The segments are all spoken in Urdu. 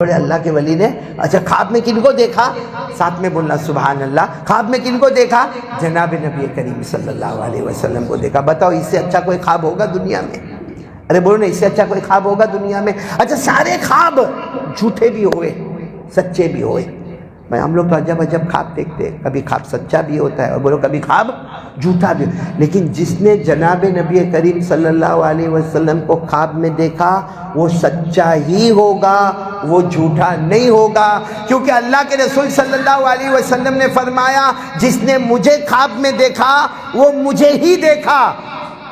بڑے اللہ کے ولی نے اچھا خواب میں کن کو دیکھا؟ ساتھ میں بولنا سبحان اللہ. خواب میں کن کو دیکھا؟ جناب نبی کریم صلی اللہ علیہ وسلم کو دیکھا. بتاؤ اس سے اچھا کوئی خواب ہوگا دنیا میں؟ ارے بولو نا، اس سے اچھا کوئی خواب ہوگا دنیا میں؟ اچھا سارے خواب جھوٹے بھی ہوئے سچے بھی ہوئے. ہم لوگ تو عجب عجب خواب دیکھتے ہیں، کبھی خواب سچا بھی ہوتا ہے اور بولو کبھی خواب جھوٹا بھی. لیکن جس نے جناب نبی کریم صلی اللہ علیہ وسلم کو خواب میں دیکھا وہ سچا ہی ہوگا، وہ جھوٹا نہیں ہوگا. کیونکہ اللہ کے رسول صلی اللہ علیہ وسلم نے فرمایا جس نے مجھے خواب میں دیکھا وہ مجھے ہی دیکھا.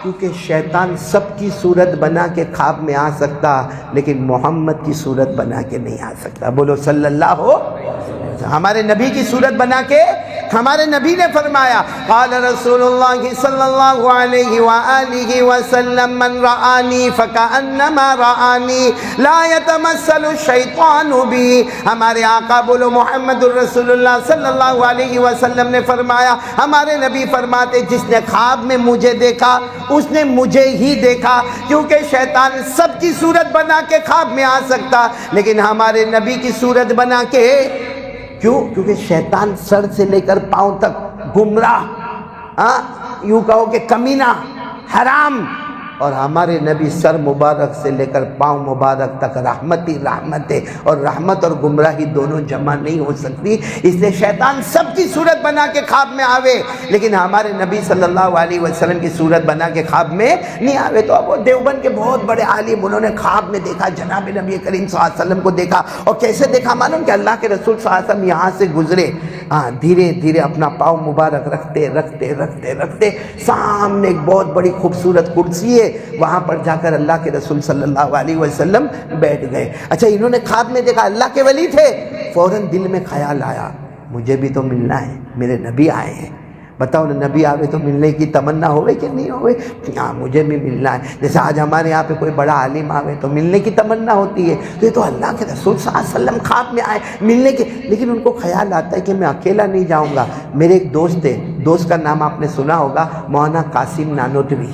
کیونکہ شیطان سب کی صورت بنا کے خواب میں آ سکتا لیکن محمد کی صورت بنا کے نہیں آ سکتا. بولو صلی اللہ ہو. ہمارے نبی کی صورت بنا کے ہمارے نبی نے فرمایا قال رسول اللہ صلی اللہ علیہ وآلہ وسلم من رآنی فکأنما رآنی لا یتمثل الشیطان بی. ہمارے آقا بولو محمد الرسول اللہ صلی اللہ علیہ وسلم نے فرمایا، ہمارے نبی فرماتے جس نے خواب میں مجھے دیکھا اس نے مجھے ہی دیکھا. کیونکہ شیطان سب کی صورت بنا کے خواب میں آ سکتا لیکن ہمارے نبی کی صورت بنا کے کیوں؟ کیونکہ شیطان سر سے لے کر پاؤں تک گمراہ، یوں کہو کہ کمینہ، حرام، اور ہمارے نبی سر مبارک سے لے کر پاؤں مبارک تک رحمت ہی رحمت ہے. اور رحمت اور گمراہی دونوں جمع نہیں ہو سکتی. اس لیے شیطان سب کی صورت بنا کے خواب میں آوے لیکن ہمارے نبی صلی اللہ علیہ وسلم کی صورت بنا کے خواب میں نہیں آوے. تو اب وہ دیوبند کے بہت بڑے عالم انہوں نے خواب میں دیکھا جناب نبی کریم صلی اللہ علیہ وسلم کو دیکھا. اور کیسے دیکھا معلوم؟ کہ اللہ کے رسول صلی اللہ علیہ وسلم یہاں سے گزرے، دھیرے دھیرے اپنا پاؤں مبارک رکھتے رکھتے رکھتے رکھتے سامنے ایک بہت بڑی خوبصورت کرسی ہے، وہاں پر جا کر اللہ کے رسول صلی اللہ علیہ وسلم بیٹھ گئے. اچھا انہوں نے خواب میں دیکھا، اللہ کے ولی تھے، فوراً دل میں خیال آیا مجھے بھی تو ملنا ہے، میرے نبی آئے ہیں. بتاؤ نا، نبی آوے تو ملنے کی تمنا ہوئے کہ نہیں ہوئے؟ ہاں مجھے بھی ملنا ہے. جیسے آج ہمارے یہاں پہ کوئی بڑا عالم آوے تو ملنے کی تمنا ہوتی ہے. تو یہ تو اللہ کے رسول صلی اللہ علیہ وسلم خواب میں آئے ملنے کے، لیکن ان کو خیال آتا ہے کہ میں اکیلا نہیں جاؤں گا. میرے ایک دوست ہے، دوست کا نام آپ نے سنا ہوگا، مولانا قاسم نانوتوی.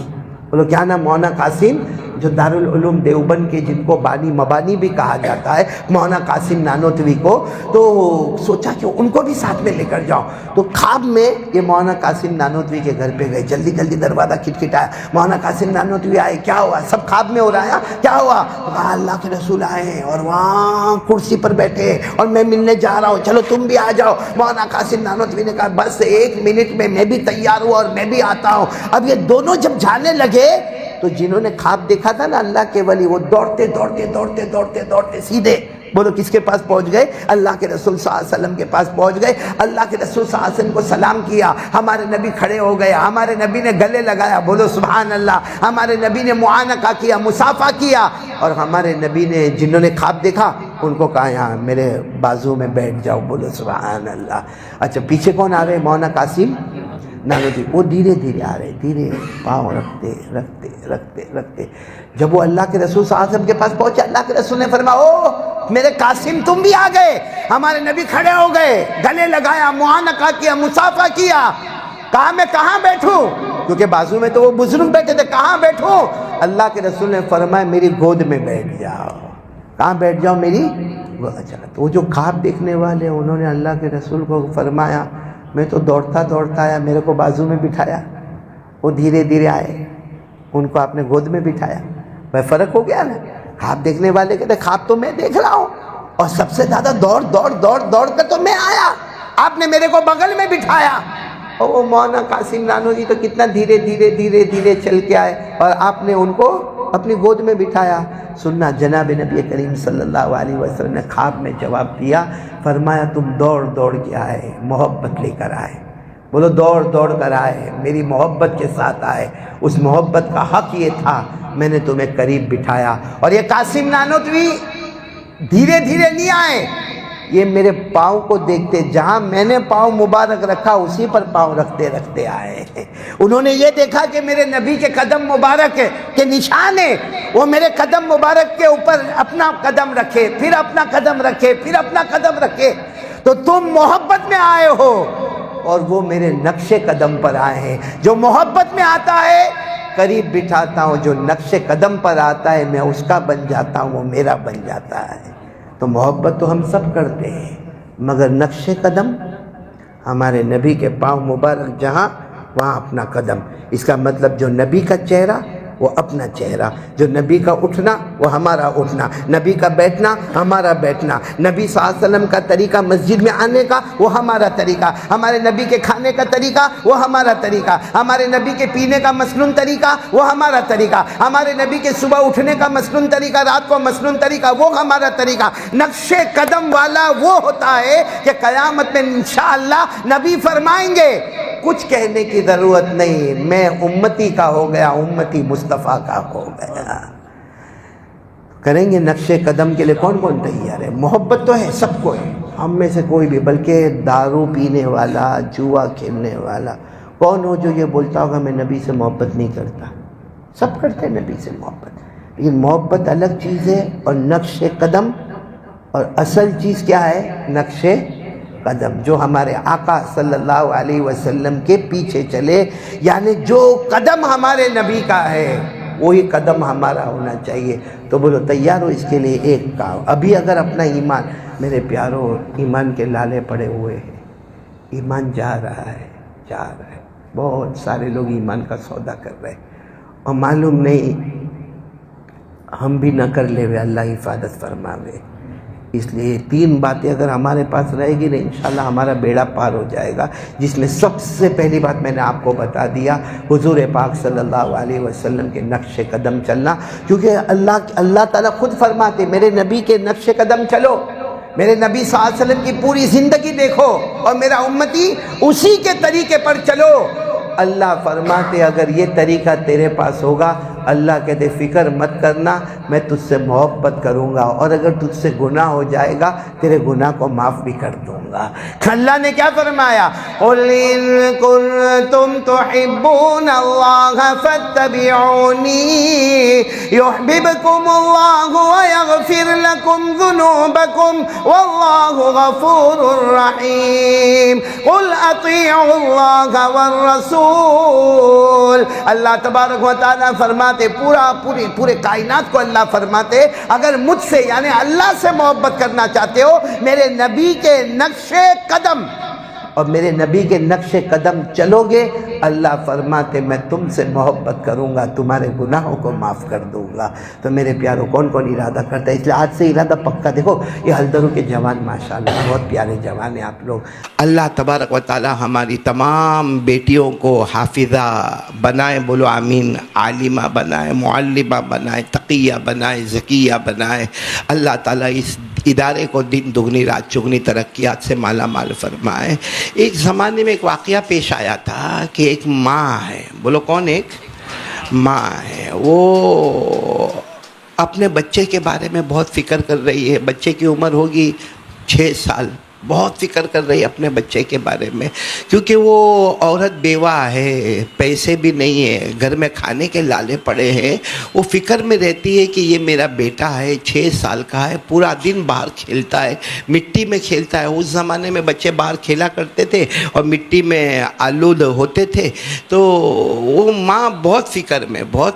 بولو کیا نام؟ مولانا قاسم، جو دارالعلوم دیوبند کے جن کو بانی مبانی بھی کہا جاتا ہے، مولانا قاسم نانوتوی کو. تو سوچا کہ ان کو بھی ساتھ میں لے کر جاؤں. تو خواب میں یہ مولانا قاسم نانوتوی کے گھر پہ گئے، جلدی جلدی دروازہ کھٹکھٹایا. مولانا قاسم نانوتوی آئے، کیا ہوا؟ سب خواب میں ہو رہا ہے، کیا ہوا؟ کہا اللہ کے رسول آئے ہیں اور وہاں کرسی پر بیٹھے اور میں ملنے جا رہا ہوں، چلو تم بھی آ جاؤ. مولانا قاسم نانوتوی نے کہا بس 1 منٹ میں بھی تیار ہوں اور میں بھی آتا ہوں. اب یہ دونوں جب جانے لگے تو جنہوں نے خواب دیکھا تھا نا اللہ کے ولی، وہ دوڑتے دوڑتے دوڑتے دوڑتے دوڑتے سیدھے بولو کس کے پاس پہنچ گئے؟ اللہ کے رسول صلی اللہ علیہ وسلم کے پاس پہنچ گئے. اللہ کے رسول صلی اللہ علیہ وسلم کو سلام کیا. ہمارے نبی کھڑے ہو گئے، ہمارے نبی نے گلے لگایا، بولو سبحان اللہ. ہمارے نبی نے معانقہ کیا، مصافحہ کیا. اور ہمارے نبی نے جنہوں نے خواب دیکھا ان کو کہا یہاں میرے بازو میں بیٹھ جاؤ، بولو سبحان اللہ. اچھا پیچھے کون آ رہے؟ مولانا قاسم نانوتوی. وہ دھیرے دھیرے آ رہے، دھیرے پاؤں رکھتے رکھتے رکھتے رکھتے جب وہ اللہ کے رسول صلی اللہ علیہ وسلم کے پاس پہنچے، اللہ کے رسول نے فرمایا او میرے قاسم تم بھی آ گئے. ہمارے نبی کھڑے ہو گئے، گلے لگایا، معانقہ کیا، مصافحہ کیا. کہا میں کہاں بیٹھوں؟ کیونکہ بازو میں تو وہ بزرگ بیٹھے تھے، کہاں بیٹھوں؟ اللہ کے رسول نے فرمایا میری گود میں بیٹھ جاؤ. کہاں بیٹھ جاؤ؟ میری. اچھا تو وہ جو خواب دیکھنے والے انہوں نے اللہ کے رسول کو فرمایا میں تو دوڑتا دوڑتا آیا، میرے کو بازو میں بٹھایا. وہ دھیرے دھیرے آئے، ان کو آپ نے گود میں بٹھایا. بھائی فرق ہو گیا نا. خواب دیکھنے والے کہتے خواب تو میں دیکھ رہا ہوں اور سب سے زیادہ دوڑ دوڑ دوڑ دوڑ کر تو میں آیا، آپ نے میرے کو بغل میں بٹھایا. اور وہ مولانا قاسم نانوتوی تو کتنا دھیرے دھیرے دھیرے دھیرے چل کے آئے اور آپ نے ان کو اپنی گود میں بٹھایا. سننا جناب نبی کریم صلی اللہ علیہ وسلم نے خواب میں جواب دیا، فرمایا تم دوڑ دوڑ کے آئے، محبت لے کر آئے. بولو دوڑ دوڑ کر آئے، میری محبت کے ساتھ آئے. اس محبت کا حق یہ تھا میں نے تمہیں قریب بٹھایا. اور یہ قاسم نانوتوی دھیرے دھیرے نہیں آئے، یہ میرے پاؤں کو دیکھتے، جہاں میں نے پاؤں مبارک رکھا اسی پر پاؤں رکھتے رکھتے آئے. انہوں نے یہ دیکھا کہ میرے نبی کے قدم مبارک کے نشان ہے، وہ میرے قدم مبارک کے اوپر اپنا قدم رکھے، پھر اپنا قدم رکھے، پھر اپنا قدم رکھے. تو تم محبت میں آئے ہو اور وہ میرے نقش قدم پر آئے ہیں. جو محبت میں آتا ہے قریب بٹھاتا ہوں، جو نقش قدم پر آتا ہے میں اس کا بن جاتا ہوں، وہ میرا بن جاتا ہے. تو محبت تو ہم سب کرتے ہیں، مگر نقش قدم ہمارے نبی کے پاؤں مبارک جہاں وہاں اپنا قدم، اس کا مطلب جو نبی کا چہرہ وہ اپنا چہرہ، جو نبی کا اٹھنا وہ ہمارا اٹھنا، نبی کا بیٹھنا ہمارا بیٹھنا، نبی صلی اللہ علیہ وسلم کا طریقہ مسجد میں آنے کا وہ ہمارا طریقہ، ہمارے نبی کے کھانے کا طریقہ وہ ہمارا طریقہ، ہمارے نبی کے پینے کا مسنون طریقہ وہ ہمارا طریقہ، ہمارے نبی کے صبح اٹھنے کا مسنون طریقہ، رات کو مسنون طریقہ وہ ہمارا طریقہ۔ نقش قدم والا وہ ہوتا ہے کہ قیامت میں انشاءاللہ نبی فرمائیں گے کچھ کہنے کی ضرورت نہیں، میں امتی کا ہو گیا، امتی مصطفیٰ کا ہو گیا۔ کریں گے نقش قدم کے لیے کون کون تیار ہے؟ محبت تو ہے، سب کو ہے، ہم میں سے کوئی بھی، بلکہ دارو پینے والا، جوا کھیلنے والا کون ہو جو یہ بولتا ہوگا میں نبی سے محبت نہیں کرتا؟ سب کرتے ہیں نبی سے محبت، لیکن محبت الگ چیز ہے اور نقش قدم، اور اصل چیز کیا ہے؟ نقش قدم، جو ہمارے آقا صلی اللہ علیہ وسلم کے پیچھے چلے، یعنی جو قدم ہمارے نبی کا ہے وہی قدم ہمارا ہونا چاہیے۔ تو بولو تیار ہو اس کے لیے؟ ایک کام، ابھی اگر اپنا ایمان، میرے پیاروں ایمان کے لالے پڑے ہوئے ہیں، ایمان جا رہا ہے، بہت سارے لوگ ایمان کا سودا کر رہے ہیں اور معلوم نہیں ہم بھی نہ کر لے ہوئے، اللہ حفاظت فرماوے۔ اس لیے تین باتیں اگر ہمارے پاس رہے گی نا انشاءاللہ ہمارا بیڑا پار ہو جائے گا، جس میں سب سے پہلی بات میں نے آپ کو بتا دیا، حضور پاک صلی اللہ علیہ وسلم کے نقش قدم چلنا، کیونکہ اللہ تعالیٰ خود فرماتے میرے نبی کے نقش قدم چلو، میرے نبی صلی اللہ علیہ وسلم کی پوری زندگی دیکھو اور میرا امتی اسی کے طریقے پر چلو۔ اللہ فرماتے اگر یہ طریقہ تیرے پاس ہوگا، اللہ کہتے فکر مت کرنا، میں تجھ سے محبت کروں گا، اور اگر تجھ سے گناہ ہو جائے گا تیرے گناہ کو معاف بھی کر دوں گا۔ اللہ نے کیا فرمایا؟ قُلْ إِن كُنتُمْ تُحِبُّونَ اللَّهَ فَاتَّبِعُونِي يُحْبِبْكُمُ اللَّهُ وَيَغْفِرْ لَكُمْ ذُنُوبَكُمْ وَاللَّهُ غَفُورٌ رَحِيمٌ قُلْ أَطِيعُوا اللَّهَ وَالرَّسُولَ۔ اللہ تبارک و تعالیٰ فرماتے پورے کائنات کو اللہ فرماتے اگر مجھ سے یعنی اللہ سے محبت کرنا چاہتے ہو، میرے نبی کے نقش قدم اور میرے نبی کے نقش قدم چلو گے، اللہ فرماتے میں تم سے محبت کروں گا، تمہارے گناہوں کو معاف کر دوں گا۔ تو میرے پیاروں کون کون ارادہ کرتا ہے؟ اس لیے آج سے ارادہ پکا۔ دیکھو یہ ہلدروں کے جوان ماشاءاللہ بہت پیارے جوان ہیں آپ لوگ۔ اللہ تبارک و تعالی ہماری تمام بیٹیوں کو حافظہ بنائے، بولو آمین، عالمہ بنائے، معلمہ بنائے، تقیہ بنائے، زکیہ بنائے۔ اللہ تعالیٰ اس ادارے کو دن دگنی رات چگنی ترقیات سے مالا مال فرمائے۔ ایک زمانے میں ایک واقعہ پیش آیا تھا کہ ایک ماں ہے، بولو کون؟ ایک ماں ہے، وہ اپنے بچے کے بارے میں بہت فکر کر رہی ہے۔ بچے کی عمر ہوگی 6 سال، بہت فکر کر رہی ہے اپنے بچے کے بارے میں، کیونکہ وہ عورت بیوہ ہے، پیسے بھی نہیں ہے، گھر میں کھانے کے لالے پڑے ہیں۔ وہ فکر میں رہتی ہے کہ یہ میرا بیٹا ہے، 6 سال کا ہے، پورا دن باہر کھیلتا ہے، مٹی میں کھیلتا ہے۔ اس زمانے میں بچے باہر کھیلا کرتے تھے اور مٹی میں آلود ہوتے تھے، تو وہ ماں بہت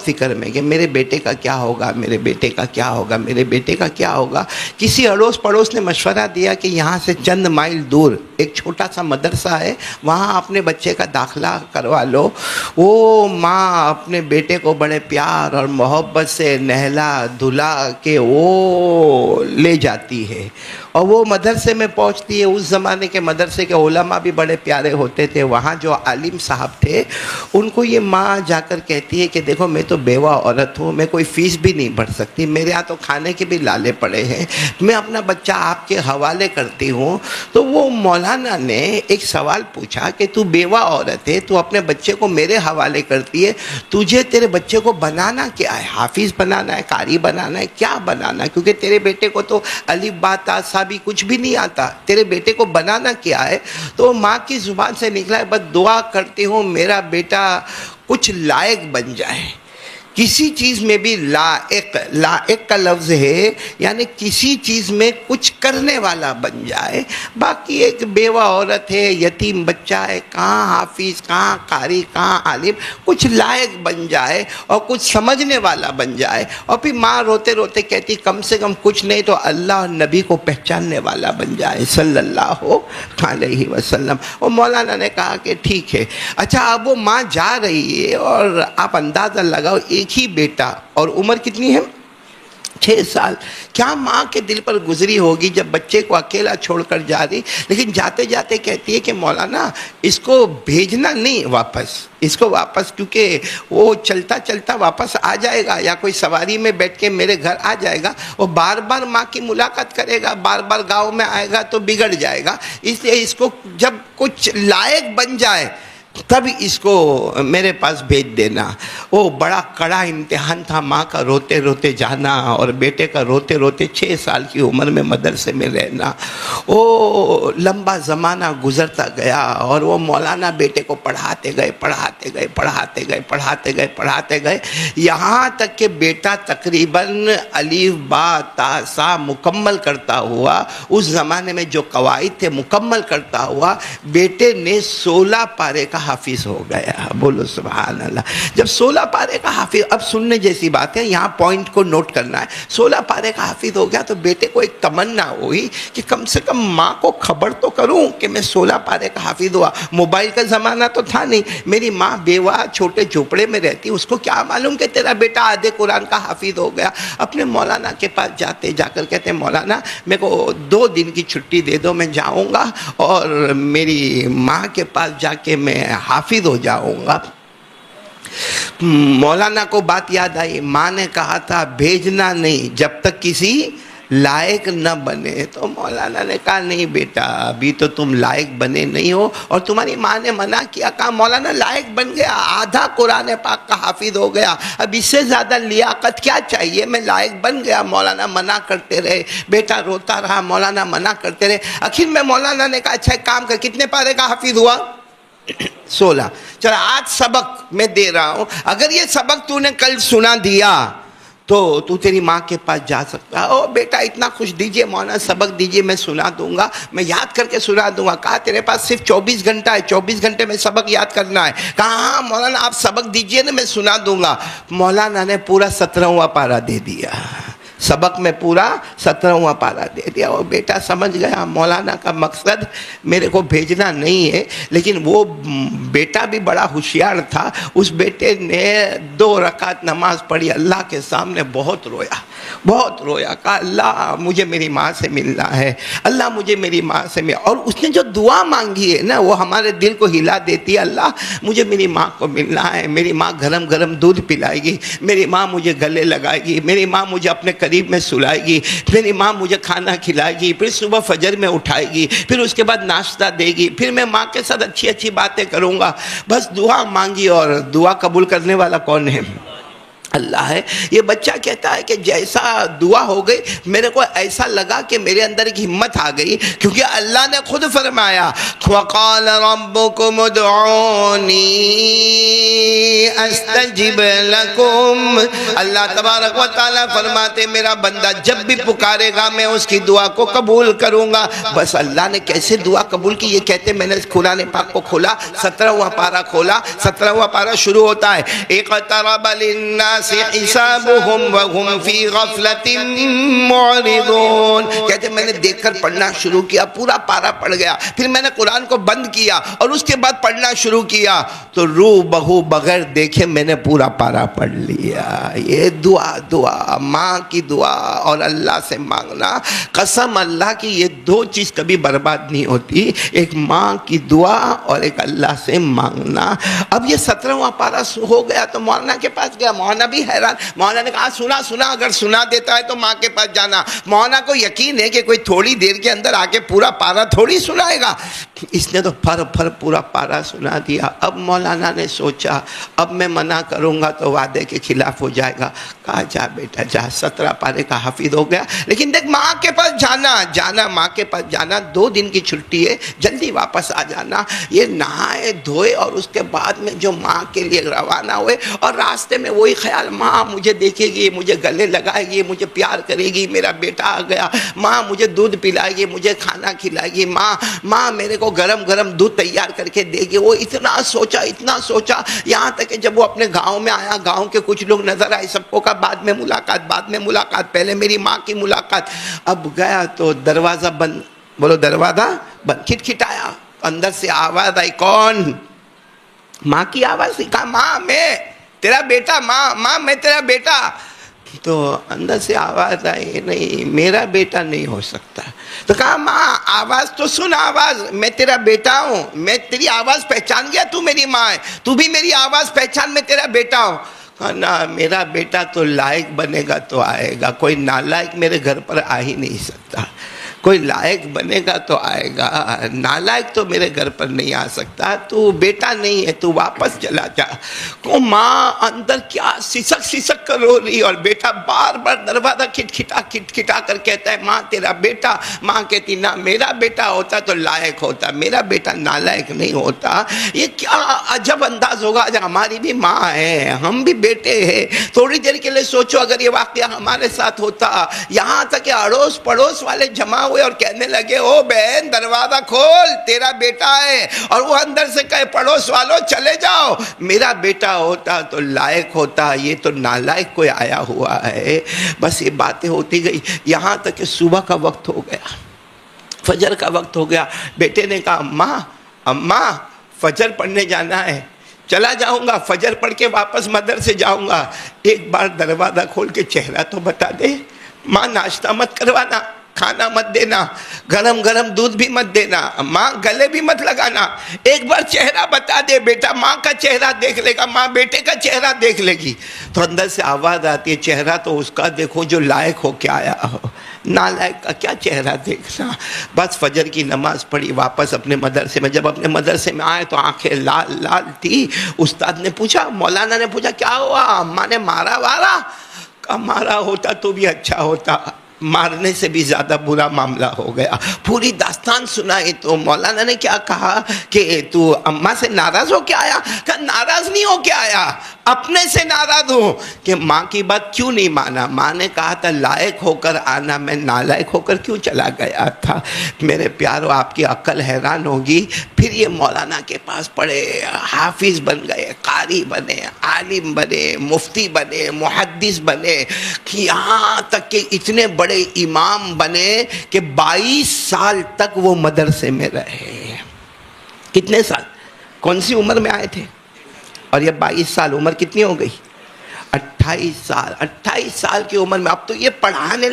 فکر میں کہ میرے بیٹے کا کیا ہوگا، میرے بیٹے کا کیا ہوگا، میرے بیٹے کا کیا ہوگا۔ کسی اڑوس پڑوس نے مشورہ دیا کہ یہاں سے چند مائل دور ایک چھوٹا سا مدرسہ ہے، وہاں اپنے بچے کا داخلہ کروا لو۔ وہ ماں اپنے بیٹے کو بڑے پیار اور محبت سے نہلا دھلا کے وہ لے جاتی ہے اور وہ مدرسے میں پہنچتی ہے۔ اس زمانے کے مدرسے کے علماء بھی بڑے پیارے ہوتے تھے، وہاں جو عالم صاحب تھے ان کو یہ ماں جا کر کہتی ہے کہ دیکھو میں تو بیوہ عورت ہوں، میں کوئی فیس بھی نہیں بھر سکتی، میرے ہاں تو کھانے کے بھی لالے پڑے ہیں، میں اپنا بچہ آپ کے حوالے کرتی ہوں۔ تو وہ مولانا نے ایک سوال پوچھا کہ تو بیوہ عورت ہے، تو اپنے بچے کو میرے حوالے کرتی ہے، تجھے تیرے بچے کو بنانا کیا ہے؟ حافظ بنانا ہے، قاری بنانا ہے، کیا بنانا ہے؟ کیونکہ تیرے بیٹے کو تو الف با تا سا بھی کچھ بھی نہیں آتا، تیرے بیٹے کو بنانا کیا ہے؟ تو ماں کی زبان سے نکلا ہے بس دعا کرتی ہوں میرا بیٹا کچھ لائق بن جائے، کسی چیز میں بھی لائق، لائق کا لفظ ہے یعنی کسی چیز میں کچھ کرنے والا بن جائے. باقی ایک بیوہ عورت ہے، یتیم بچہ ہے، کہاں حافظ، کہاں قاری، کہاں عالم، کچھ لائق بن جائے اور کچھ سمجھنے والا بن جائے. اور پھر ماں روتے روتے کہتی کم سے کم کچھ نہیں تو اللہ اور نبی کو پہچاننے والا بن جائے صلی اللہ علیہ وسلم. اور مولانا نے کہا کہ ٹھیک ہے. اچھا اب وہ ماں جا رہی ہے اور آپ اندازہ لگاؤ ایک ہی بیٹا اور عمر کتنی ہے؟ 6 سال. کیا ماں کے دل پر گزری ہوگی جب بچے کو اکیلا چھوڑ کر جا رہی. لیکن جاتے جاتے کہتی ہے کہ مولانا اس کو بھیجنا نہیں واپس، اس کو واپس، کیونکہ وہ چلتا چلتا واپس آ جائے گا یا کوئی سواری میں بیٹھ کے میرے گھر آ جائے گا، وہ بار بار ماں کی ملاقات کرے گا، بار بار گاؤں میں آئے گا تو بگڑ جائے گا. اس لیے اس کو جب کچھ لائق بن جائے تب اس کو میرے پاس بھیج دینا. وہ بڑا کڑا امتحان تھا ماں کا روتے روتے جانا اور بیٹے کا روتے روتے 6 سال کی عمر میں مدرسے میں رہنا. وہ لمبا زمانہ گزرتا گیا اور وہ مولانا بیٹے کو پڑھاتے گئے یہاں تک کہ بیٹا تقریباً الف با تا سا مکمل کرتا ہوا، اس زمانے میں جو قواعد تھے مکمل کرتا ہوا بیٹے نے 16 پارے کا حافظ ہو گیا. بولو سبحان اللہ. جب 16 پارے کا حافظ، اب سننے جیسی بات ہے، یہاں پوائنٹ کو نوٹ کرنا ہے. 16 پارے کا حافظ ہو گیا تو بیٹے کو ایک تمنا ہوئی کہ کم سے کم ماں کو خبر تو کروں کہ میں 16 پارے کا حافظ ہوا. موبائل کا زمانہ تو تھا نہیں، میری ماں بیوہ چھوٹے جھوپڑے میں رہتی، اس کو کیا معلوم کہ تیرا بیٹا آدھے قرآن کا حافظ ہو گیا. اپنے مولانا کے پاس جاتے، جا کر کہتے مولانا میرے کو 2 دن کی چھٹی دے دو، میں جاؤں گا اور میری ماں کے پاس جا کے میں حافظ ہو جاؤں گا. مولانا کو بات یاد آئی، ماں نے کہا تھا بھیجنا نہیں جب تک کسی لائق نہ بنے. تو مولانا نے کہا نہیں بیٹا ابھی تو تم لائق بنے نہیں ہو، اور تمہاری ماں نے منع کیا. کہا مولانا لائق بن گیا، آدھا قرآن پاک کا حافظ ہو گیا، اب اس سے زیادہ لیاقت کیا چاہیے، میں لائق بن گیا. مولانا منع کرتے رہے، بیٹا روتا رہا، مولانا منع کرتے رہے. آخر میں مولانا نے کہا اچھا ایک کام کر، کتنے پارے کا حافظ ہوا؟ 16. چل آج سبق میں دے رہا ہوں، اگر یہ سبق تو نے کل سنا دیا تو تو تیری ماں کے پاس جا سکتا ہے. او بیٹا اتنا خوش، دیجئے مولانا سبق دیجئے، میں سنا دوں گا، میں یاد کر کے سنا دوں گا. کہا تیرے پاس صرف 24 گھنٹہ ہے، 24 گھنٹے میں سبق یاد کرنا ہے. کہا ہاں مولانا آپ سبق دیجئے نا میں سنا دوں گا. مولانا نے پورا 17واں پارہ دے دیا، سبق میں پورا 17واں پارہ دے دیا. اور بیٹا سمجھ گیا مولانا کا مقصد میرے کو بھیجنا نہیں ہے. لیکن وہ بیٹا بھی بڑا ہوشیار تھا، اس بیٹے نے 2 رکعت نماز پڑھی، اللہ کے سامنے بہت رویا، بہت رویا. کہا اللہ مجھے میری ماں سے ملنا ہے، اللہ مجھے میری ماں سے مل. اور اس نے جو دعا مانگی ہے نا وہ ہمارے دل کو ہلا دیتی ہے. اللہ مجھے میری ماں کو ملنا ہے، میری ماں گرم گرم دودھ پلائے گی، میری ماں مجھے گلے لگائے گی، میری ماں مجھے اپنے قریب میں سلائے گی، میری ماں مجھے کھانا کھلائے گی، پھر صبح فجر میں اٹھائے گی، پھر اس کے بعد ناشتہ دے گی، پھر میں ماں کے ساتھ اچھی اچھی باتیں کروں گا. بس دعا مانگی، اور دعا قبول کرنے والا کون ہے؟ اللہ ہے. یہ بچہ کہتا ہے کہ جیسا دعا ہو گئی میرے کو ایسا لگا کہ میرے اندر ایک ہمت آ گئی، کیونکہ اللہ نے خود فرمایا وَقَالَ رَبُّكُمُ ادْعُونِي أَسْتَجِبْ لَكُمْ. اللہ تبارک و تعالیٰ فرماتے میرا بندہ جب بھی پکارے گا میں اس کی دعا کو قبول کروں گا. بس اللہ نے کیسے دعا قبول کی یہ کہتے میں نے قرآن پاک کو کھولا، 17واں پارہ کھولا. 17واں پارہ شروع ہوتا ہے اقترب للناس حسابهم وهم في غفلة معرضون. کہتے میں نے دیکھ کر پڑھنا شروع کیا، پورا پارہ پڑھ گیا، پھر میں نے قرآن کو بند کیا اور اس کے بعد پڑھنا شروع کیا تو روح بہو بغیر دیکھے میں نے پورا پارہ پڑھ لیا. یہ دعا ماں کی دعا اور اللہ سے مانگنا، قسم اللہ کی یہ 2 چیز کبھی برباد نہیں ہوتی، ایک ماں کی دعا اور ایک اللہ سے مانگنا. اب یہ 17واں پارہ ہو گیا تو مولانا کے پاس گیا. مولانا بھی حیران، مولانا نے کہا سنا اگر سنا دیتا ہے تو ماں کے پاس جانا. مولانا کو یقین ہے کہ کوئی تھوڑی دیر کے اندر آ کے پورا پارہ تھوڑی سنائے گا. اس نے تو پھر پورا پارہ سنا دیا. اب مولانا نے سوچا اب میں منع کروں گا تو وعدے کے خلاف ہو جائے گا. کہا جا بیٹا جا، 17 پارے کا حافظ ہو گیا. لیکن دیکھ ماں کے پاس جانا ماں کے پاس جانا، 2 دن کی چھٹی ہے، جلدی واپس آ جانا. یہ نہائے دھوئے اور اس کے بعد میں جو ماں کے لیے روانہ ہوئے اور راستے میں وہی خیال خیال ماں مجھے دیکھے گی، مجھے گلے لگائے گی، مجھے پیار کرے گی، میرا بیٹا آ گیا، ماں مجھے دودھ پلائے گی، مجھے کھانا کھلائے گی، ماں میرے کو گرم گرم دودھ تیار کر کے دے گی. وہ اتنا سوچا یہاں تک کہ جب وہ اپنے گاؤں میں آیا، گاؤں کے کچھ لوگ نظر آئے، سب کو کہا بعد میں ملاقات، پہلے میری ماں کی ملاقات. اب گیا تو دروازہ بند، بولو دروازہ بند، کھٹکھٹایا، اندر سے آواز آئی، کون؟ ماں کی آواز تھی. کہا ماں میں تیرا بیٹا، ماں میں تیرا بیٹا. تو اندر سے آواز آئی، نہیں میرا بیٹا نہیں ہو سکتا. تو کہا ماں آواز تو سن، آواز میں تیرا بیٹا ہوں، میں تیری آواز پہچان گیا، تو میری ماں ہے، تو بھی میری آواز پہچان، میں تیرا بیٹا ہوں. کہا نا میرا بیٹا تو لائق بنے گا تو آئے گا، کوئی نالائق میرے گھر پر آ ہی نہیں سکتا. کوئی لائق بنے گا تو آئے گا، نالائق تو میرے گھر پر نہیں آ سکتا. تو بیٹا نہیں ہے، تو واپس چلا جا. کو ماں اندر کیا سسک کر رو رہی، اور بیٹا بار بار دروازہ کھٹکھٹا کر کہتا ہے ماں تیرا بیٹا. ماں کہتی نہ میرا بیٹا ہوتا تو لائق ہوتا، میرا بیٹا نالائق نہیں ہوتا. یہ کیا عجب انداز ہوگا. آج ہماری بھی ماں ہے، ہم بھی بیٹے ہیں. تھوڑی دیر کے لیے سوچو اگر یہ واقعہ ہمارے ساتھ ہوتا، یہاں تک کہ اڑوس پڑوس والے جمع ہوئے اور کہنے لگے او بہن دروازہ کھول تیرا بیٹا ہے، اور وہ اندر سے کہے پڑوس والوں چلے جاؤ، میرا بیٹا ہوتا تو لائق ہوتا، یہ تو نالائق کوئی آیا ہوا ہے. بس یہ باتیں ہوتی گئی یہاں تک کہ صبح کا وقت ہو گیا، فجر کا وقت ہو گیا. بیٹے نے کہا اماں فجر پڑھنے جانا ہے. چلا جاؤں گا، فجر پڑھ کے واپس مدرسے جاؤں گا، ایک بار دروازہ کھول کے چہرہ تو بتا دے. ماں ناشتہ مت کروانا، کھانا مت دینا، گرم گرم دودھ بھی مت دینا، ماں گلے بھی مت لگانا، ایک بار چہرہ بتا دے. بیٹا ماں کا چہرہ دیکھ لے گا، ماں بیٹے کا چہرہ دیکھ لے گی. تو اندر سے آواز آتی ہے چہرہ تو اس کا دیکھو جو لائق ہو کے آیا ہو، نالائق کا کیا چہرہ دیکھنا. بس فجر کی نماز پڑھی، واپس اپنے مدرسے میں. جب اپنے مدرسے میں آئے تو آنکھیں لال لال تھی. استاد نے پوچھا، مولانا نے پوچھا کیا ہوا، اماں نے مارا وارا؟ کہا مارا ہوتا تو بھی اچھا ہوتا، مارنے سے بھی زیادہ برا معاملہ ہو گیا. پوری داستان سنائی تو مولانا نے کیا کہا کہ تو اماں سے ناراض ہو کے آیا؟ کہا ناراض نہیں ہو کے آیا، اپنے سے ناراض ہوں کہ ماں کی بات کیوں نہیں مانا. ماں نے کہا تھا لائق ہو کر آنا، میں نالائق ہو کر کیوں چلا گیا تھا. میرے پیارو آپ کی عقل حیران ہوگی. پھر یہ مولانا کے پاس پڑھے، حافظ بن گئے، قاری بنے، عالم بنے، مفتی بنے، محدث بنے، یہاں تک کہ اتنے بڑے امام بنے کہ 22 سال تک وہ مدرسے میں رہے. کتنے سال، کون سی عمر میں آئے تھے؟ اور یہ 22 سال عمر کتنی ہو گئی؟ 28 سال کی عمر میں. اب تو یہ پڑھانے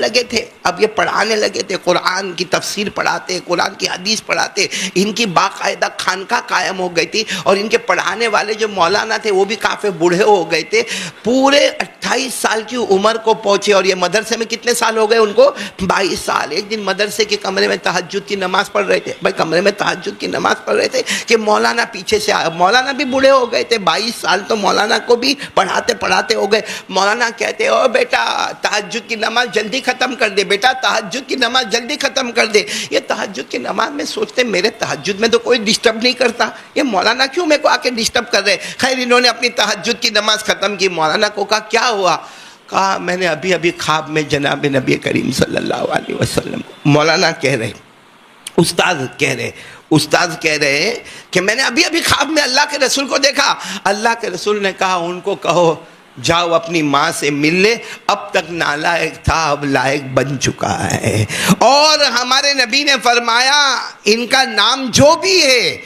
لگے تھے، قرآن کی تفسیر پڑھاتے، قرآن کی حدیث پڑھاتے. ان کی باقاعدہ خانقاہ قائم ہو گئی تھی، اور ان کے پڑھانے والے جو مولانا تھے وہ بھی کافی بوڑھے ہو گئے تھے. پورے 28 سال کی عمر کو پہنچے، اور یہ مدرسے میں کتنے سال ہو گئے ان کو؟ 22 سال. ایک دن مدرسے کے کمرے میں تہجد کی نماز پڑھ رہے تھے. کمرے میں تہجد کی نماز پڑھ رہے تھے کہ مولانا پیچھے سے آیا. مولانا بھی بوڑھے ہو گئے تھے، 22 سال تو مولانا کو بھی پڑھاتے ہو گئے. مولانا کہتے او بیٹا تہجد کی نماز جلدی ختم کر دے، بیٹا تہجد کی نماز جلدی ختم کر دے. یہ تہجد کی نماز میں سوچتے میرے تہجد میں تو کوئی ڈسٹرب نہیں کرتا، یہ مولانا کیوں میرے کو آ کے ڈسٹرب کر رہے. خیر انہوں نے اپنی تہجد کی نماز ختم کی. مولانا کو کہا کیا ہوا؟ کہا میں نے ابھی خواب میں جناب نبی کریم صلی اللہ علیہ وسلم. مولانا کہہ رہے، استاد کہہ رہے کہ میں نے ابھی خواب میں اللہ کے رسول کو دیکھا. اللہ کے رسول نے کہا ان کو کہو جاؤ اپنی ماں سے مل لے، اب تک نالائق تھا اب لائق بن چکا ہے. اور ہمارے نبی نے فرمایا ان کا نام جو بھی ہے،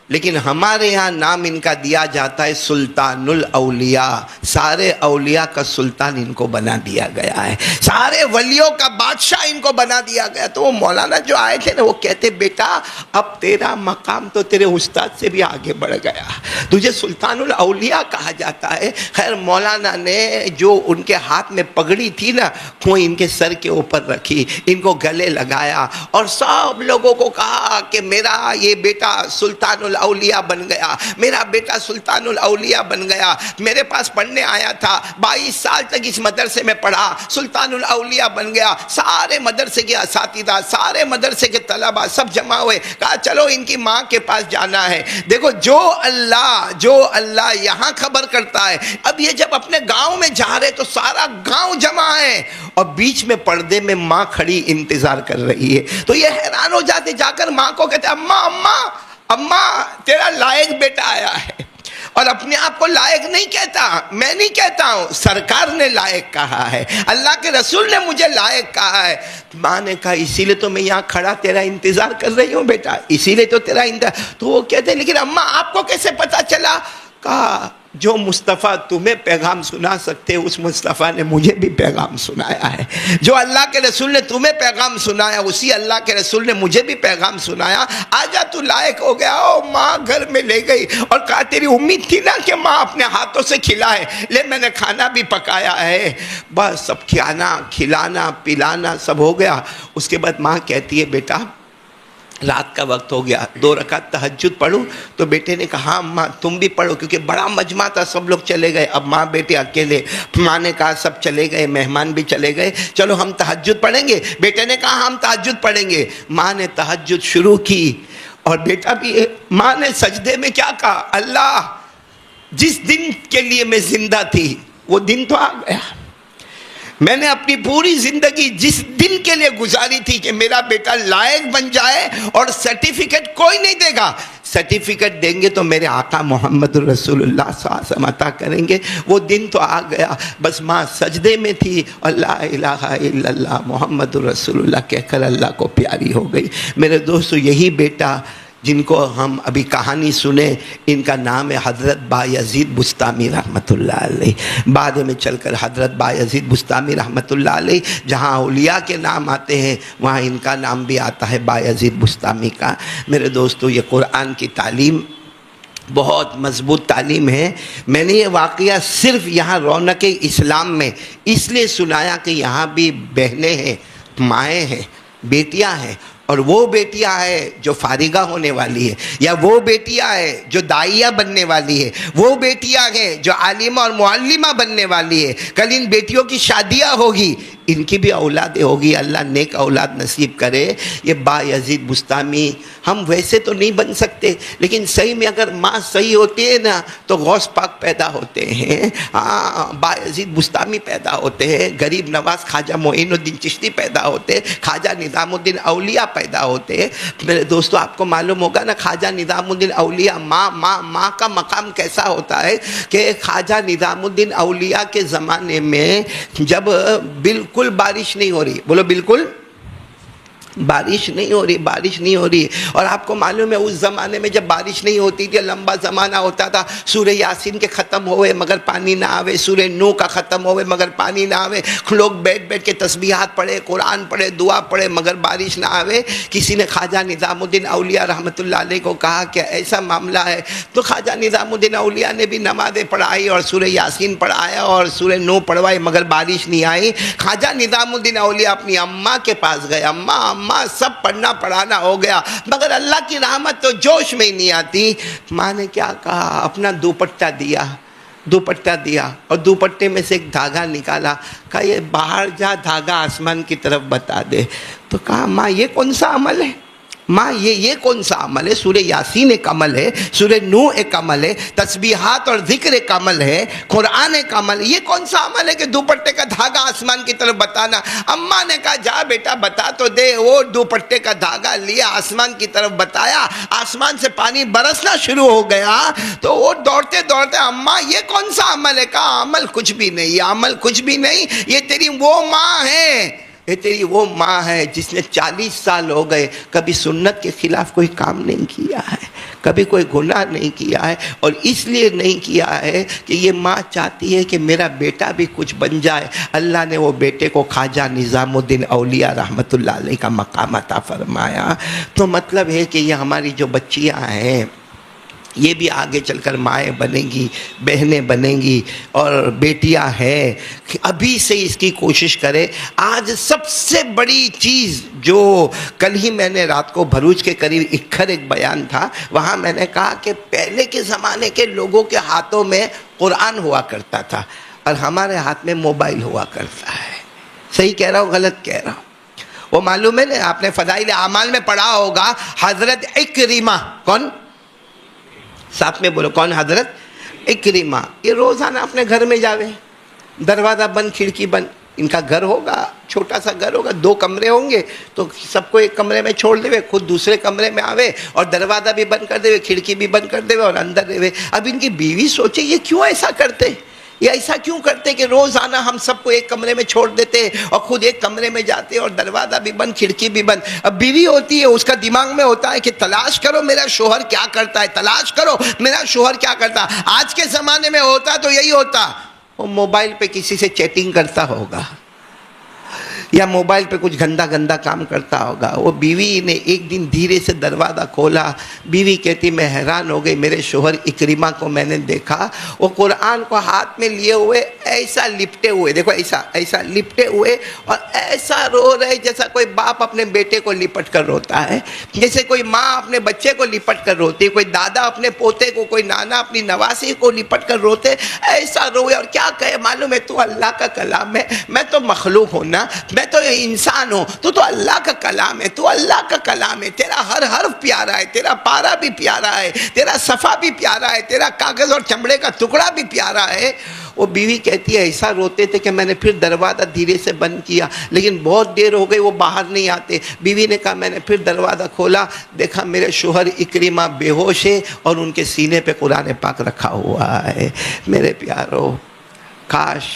لیکن ہمارے ہاں نام ان کا دیا جاتا ہے سلطان الاولیاء. سارے اولیاء کا سلطان ان کو بنا دیا گیا ہے، سارے ولیوں کا بادشاہ ان کو بنا دیا گیا. تو وہ مولانا جو آئے تھے نا وہ کہتے بیٹا اب تیرا مقام تو تیرے استاد سے بھی آگے بڑھ گیا، تجھے سلطان الاولیاء کہا جاتا ہے. خیر مولانا نے جو ان کے ہاتھ میں پگڑی تھی نا وہ ان کے سر کے اوپر رکھی، ان کو گلے لگایا، اور سب لوگوں کو کہا کہ میرا یہ بیٹا سلطان الاولیاء بن گیا، میرا بیٹا سلطان الاولیاء بن گیا، میرے پاس پڑھنے آیا تھا، 22 سال تک اس مدرسے میں پڑھا، سلطان الاولیاء بن گیا۔ سارے مدرسے کے اساتذہ، سارے مدرسے کے طلباء سب جمع ہوئے، کہا چلو ان کی ماں کے پاس جانا ہے۔ دیکھو جو اللہ یہاں خبر کرتا ہے، اب یہ جب اپنے گاؤں میں جا رہے تو سارا گاؤں جمع ہے اور بیچ میں پردے میں ماں کھڑی انتظار کر رہی ہے، تو یہ حیران ہو جاتے، جا کر ماں کو کہتے اماں تیرا لائق بیٹا آیا ہے، اور اپنے آپ کو لائق نہیں کہتا، میں نہیں کہتا ہوں، سرکار نے لائق کہا ہے، اللہ کے رسول نے مجھے لائق کہا ہے۔ ماں نے کہا اسی لیے تو میں یہاں کھڑا تیرا انتظار کر رہی ہوں بیٹا، اسی لیے تو تیرا انتظار۔ تو وہ کہتے ہیں لیکن اماں آپ کو کیسے پتا چلا؟ کہا جو مصطفیٰ تمہیں پیغام سنا سکتے اس مصطفیٰ نے مجھے بھی پیغام سنایا ہے، جو اللہ کے رسول نے تمہیں پیغام سنایا اسی اللہ کے رسول نے مجھے بھی پیغام سنایا، آجا تو لائق ہو گیا۔ او ماں گھر میں لے گئی اور کہا تیری امید تھی نا کہ ماں اپنے ہاتھوں سے کھلائے، لے میں نے کھانا بھی پکایا ہے، بس سب کھانا کھلانا پلانا سب ہو گیا۔ اس کے بعد ماں کہتی ہے بیٹا رات کا وقت ہو گیا، 2 رکعت تہجد پڑھوں؟ تو بیٹے نے کہا ہاں ماں تم بھی پڑھو، کیونکہ بڑا مجمع تھا، سب لوگ چلے گئے، اب ماں بیٹے اکیلے۔ ماں نے کہا سب چلے گئے، مہمان بھی چلے گئے، چلو ہم تہجد پڑھیں گے۔ بیٹے نے کہا ہم تہجد پڑھیں گے۔ ماں نے تہجد شروع کی اور بیٹا بھی، ماں نے سجدے میں کیا کہا؟ اللہ جس دن کے لیے میں زندہ تھی وہ دن تو آ گیا، میں نے اپنی پوری زندگی جس دن کے لیے گزاری تھی کہ میرا بیٹا لائق بن جائے، اور سرٹیفکیٹ کوئی نہیں دے گا، سرٹیفکیٹ دیں گے تو میرے آقا محمد رسول اللہ صلی اللہ علیہ وسلم عطا کریں گے، وہ دن تو آ گیا۔ بس ماں سجدے میں تھی اور لا الہ الا اللہ محمد رسول اللہ کہہ کر اللہ کو پیاری ہو گئی۔ میرے دوستو یہی بیٹا جن کو ہم ابھی کہانی سنیں، ان کا نام ہے حضرت بایزید بسطامی رحمۃ اللہ علیہ۔ بعد میں چل کر حضرت بایزید بسطامی رحمۃ اللہ علیہ، جہاں اولیاء کے نام آتے ہیں وہاں ان کا نام بھی آتا ہے بایزید بسطامی کا۔ میرے دوستو یہ قرآن کی تعلیم بہت مضبوط تعلیم ہے۔ میں نے یہ واقعہ صرف یہاں رونق اسلام میں اس لیے سنایا کہ یہاں بھی بہنیں ہیں، مائیں ہیں، بیٹیاں ہیں، اور وہ بیٹیاں ہیں جو فارغہ ہونے والی ہے، یا وہ بیٹیاں ہیں جو داعیہ بننے والی ہے، وہ بیٹیاں ہیں جو عالمہ اور معلمہ بننے والی ہے۔ کل ان بیٹیوں کی شادیاں ہوگی، ان کی بھی اولادیں ہوگی، اللہ نیک اولاد نصیب کرے۔ یہ بایزید بسطامی ہم ویسے تو نہیں بن سکتے، لیکن صحیح میں اگر ماں صحیح ہوتی ہے نا تو غوث پاک پیدا ہوتے ہیں، بایزید بسطامی پیدا ہوتے ہیں، غریب نواز خواجہ معین الدین چشتی پیدا ہوتے ہیں، خواجہ نظام الدین اولیاء پیدا ہوتے ہیں۔ میرے دوستو آپ کو معلوم ہوگا نا خواجہ نظام الدین اولیاء ماں کا مقام کیسا ہوتا ہے کہ خواجہ نظام الدین اولیاء کے زمانے میں جب بالکل بارش نہیں ہو رہی، بولو بالکل بارش نہیں ہو رہی، اور آپ کو معلوم ہے اس زمانے میں جب بارش نہیں ہوتی تھی، لمبا زمانہ ہوتا تھا، سورہ یاسین کے ختم ہوئے مگر پانی نہ آوے، سورہ نو کا ختم ہوئے مگر پانی نہ آوے، لوگ بیٹھ کے تسبیحات پڑھے، قرآن پڑھے، دعا پڑھے مگر بارش نہ آوے۔ کسی نے خواجہ نظام الدین اولیاء رحمۃ اللہ علیہ کو کہا کہ ایسا معاملہ ہے، تو خواجہ نظام الدین اولیاء نے بھی نمازیں پڑھائی اور سورہ یاسین پڑھایا اور سورہ نو پڑھوائی مگر بارش نہیں آئی۔ خواجہ نظام الدین اولیاء اپنی اماں کے پاس گئے، اماں سب پڑھنا پڑھانا ہو گیا مگر اللہ کی رحمت تو جوش میں ہی نہیں آتی۔ ماں نے کیا کہا؟ اپنا دوپٹہ دیا اور دوپٹے میں سے ایک دھاگا نکالا، کہا یہ باہر جا دھاگا آسمان کی طرف بتا دے۔ تو کہا ماں یہ کون سا عمل ہے؟ ماں یہ کون سا عمل ہے؟ سورہ یاسین ایک عمل ہے، سورہ نو ایک عمل ہے، تسبیحات اور ذکر ایک عمل ہے، قرآن ایک عمل ہے، یہ کون سا عمل ہے کہ دوپٹے کا دھاگا آسمان کی طرف بتانا؟ اماں نے کہا جا بیٹا بتا تو دے۔ وہ دوپٹے کا دھاگا لیا، آسمان کی طرف بتایا، آسمان سے پانی برسنا شروع ہو گیا۔ تو وہ دوڑتے اماں یہ کون سا عمل ہے؟ کہا عمل کچھ بھی نہیں، یہ عمل کچھ بھی نہیں، یہ تیری وہ ماں ہے، یہ تیری وہ ماں ہے جس نے 40 سال ہو گئے کبھی سنت کے خلاف کوئی کام نہیں کیا ہے، کبھی کوئی گناہ نہیں کیا ہے، اور اس لیے نہیں کیا ہے کہ یہ ماں چاہتی ہے کہ میرا بیٹا بھی کچھ بن جائے۔ اللہ نے وہ بیٹے کو خواجہ نظام الدین اولیاء رحمۃ اللہ علیہ کا مقام عطا فرمایا۔ تو مطلب ہے کہ یہ ہماری جو بچیاں ہیں یہ بھی آگے چل کر مائیں بنیں گی، بہنیں بنیں گی اور بیٹیاں ہیں. ابھی سے اس کی کوشش کرے. آج سب سے بڑی چیز جو کل ہی میں نے رات کو بھروچ کے قریب اکھر ایک بیان تھا، وہاں میں نے کہا کہ پہلے کے زمانے کے لوگوں کے ہاتھوں میں قرآن ہوا کرتا تھا اور ہمارے ہاتھ میں موبائل ہوا کرتا ہے. صحیح کہہ رہا ہوں غلط کہہ رہا ہوں؟ وہ معلوم ہے نا، آپ نے فضائل اعمال میں پڑھا ہوگا، حضرت اکرمہ، کون؟ ساتھ میں بولو، کون؟ حضرت اکرمہ. یہ روزانہ اپنے گھر میں جاوے، دروازہ بند، کھڑکی بند. ان کا گھر ہوگا، چھوٹا سا گھر ہوگا، 2 کمرے ہوں گے، تو سب کو ایک کمرے میں چھوڑ دے، خود دوسرے کمرے میں آوے اور دروازہ بھی بند کر دے، کھڑکی بھی بند کر دے اور اندر رہے. اب ان کی بیوی سوچے یہ کیوں ایسا کرتے، یہ ایسا کیوں کرتے کہ روزانہ ہم سب کو ایک کمرے میں چھوڑ دیتے اور خود ایک کمرے میں جاتے اور دروازہ بھی بند، کھڑکی بھی بند. اب بیوی ہوتی ہے، اس کا دماغ میں ہوتا ہے کہ تلاش کرو میرا شوہر کیا کرتا ہے، تلاش کرو میرا شوہر کیا کرتا. آج کے زمانے میں ہوتا تو یہی ہوتا، وہ موبائل پہ کسی سے چیٹنگ کرتا ہوگا یا موبائل پہ کچھ گندا گندا کام کرتا ہوگا. وہ بیوی نے ایک دن دھیرے سے دروازہ کھولا. بیوی کہتی میں حیران ہو گئی، میرے شوہر اکرمہ کو میں نے دیکھا، وہ قرآن کو ہاتھ میں لیے ہوئے ایسا لپٹے ہوئے، دیکھو ایسا ایسا لپٹے ہوئے اور ایسا رو رہے جیسا کوئی باپ اپنے بیٹے کو لپٹ کر روتا ہے، جیسے کوئی ماں اپنے بچے کو لپٹ کر روتی ہے، کوئی دادا اپنے پوتے کو، کوئی نانا اپنی نواسی کو لپٹ کر روتے. ایسا روئے اور کیا کہے معلوم ہے، تو اللہ کا کلام ہے، میں تو مخلوق ہوں نا، میں تو انسان ہوں، تو اللہ کا کلام ہے، تو اللہ کا کلام ہے. تیرا ہر حرف پیارا ہے، تیرا پارا بھی پیارا ہے، تیرا صفحہ بھی پیارا ہے، تیرا کاغذ اور چمڑے کا ٹکڑا بھی پیارا ہے. وہ بیوی کہتی ہے ایسا روتے تھے کہ میں نے پھر دروازہ دھیرے سے بند کیا، لیکن بہت دیر ہو گئی وہ باہر نہیں آتے. بیوی نے کہا میں نے پھر دروازہ کھولا، دیکھا میرے شوہر اکرمہ بے ہوش ہے اور ان کے سینے پہ قرآن پاک رکھا ہوا ہے. میرے پیارو، کاش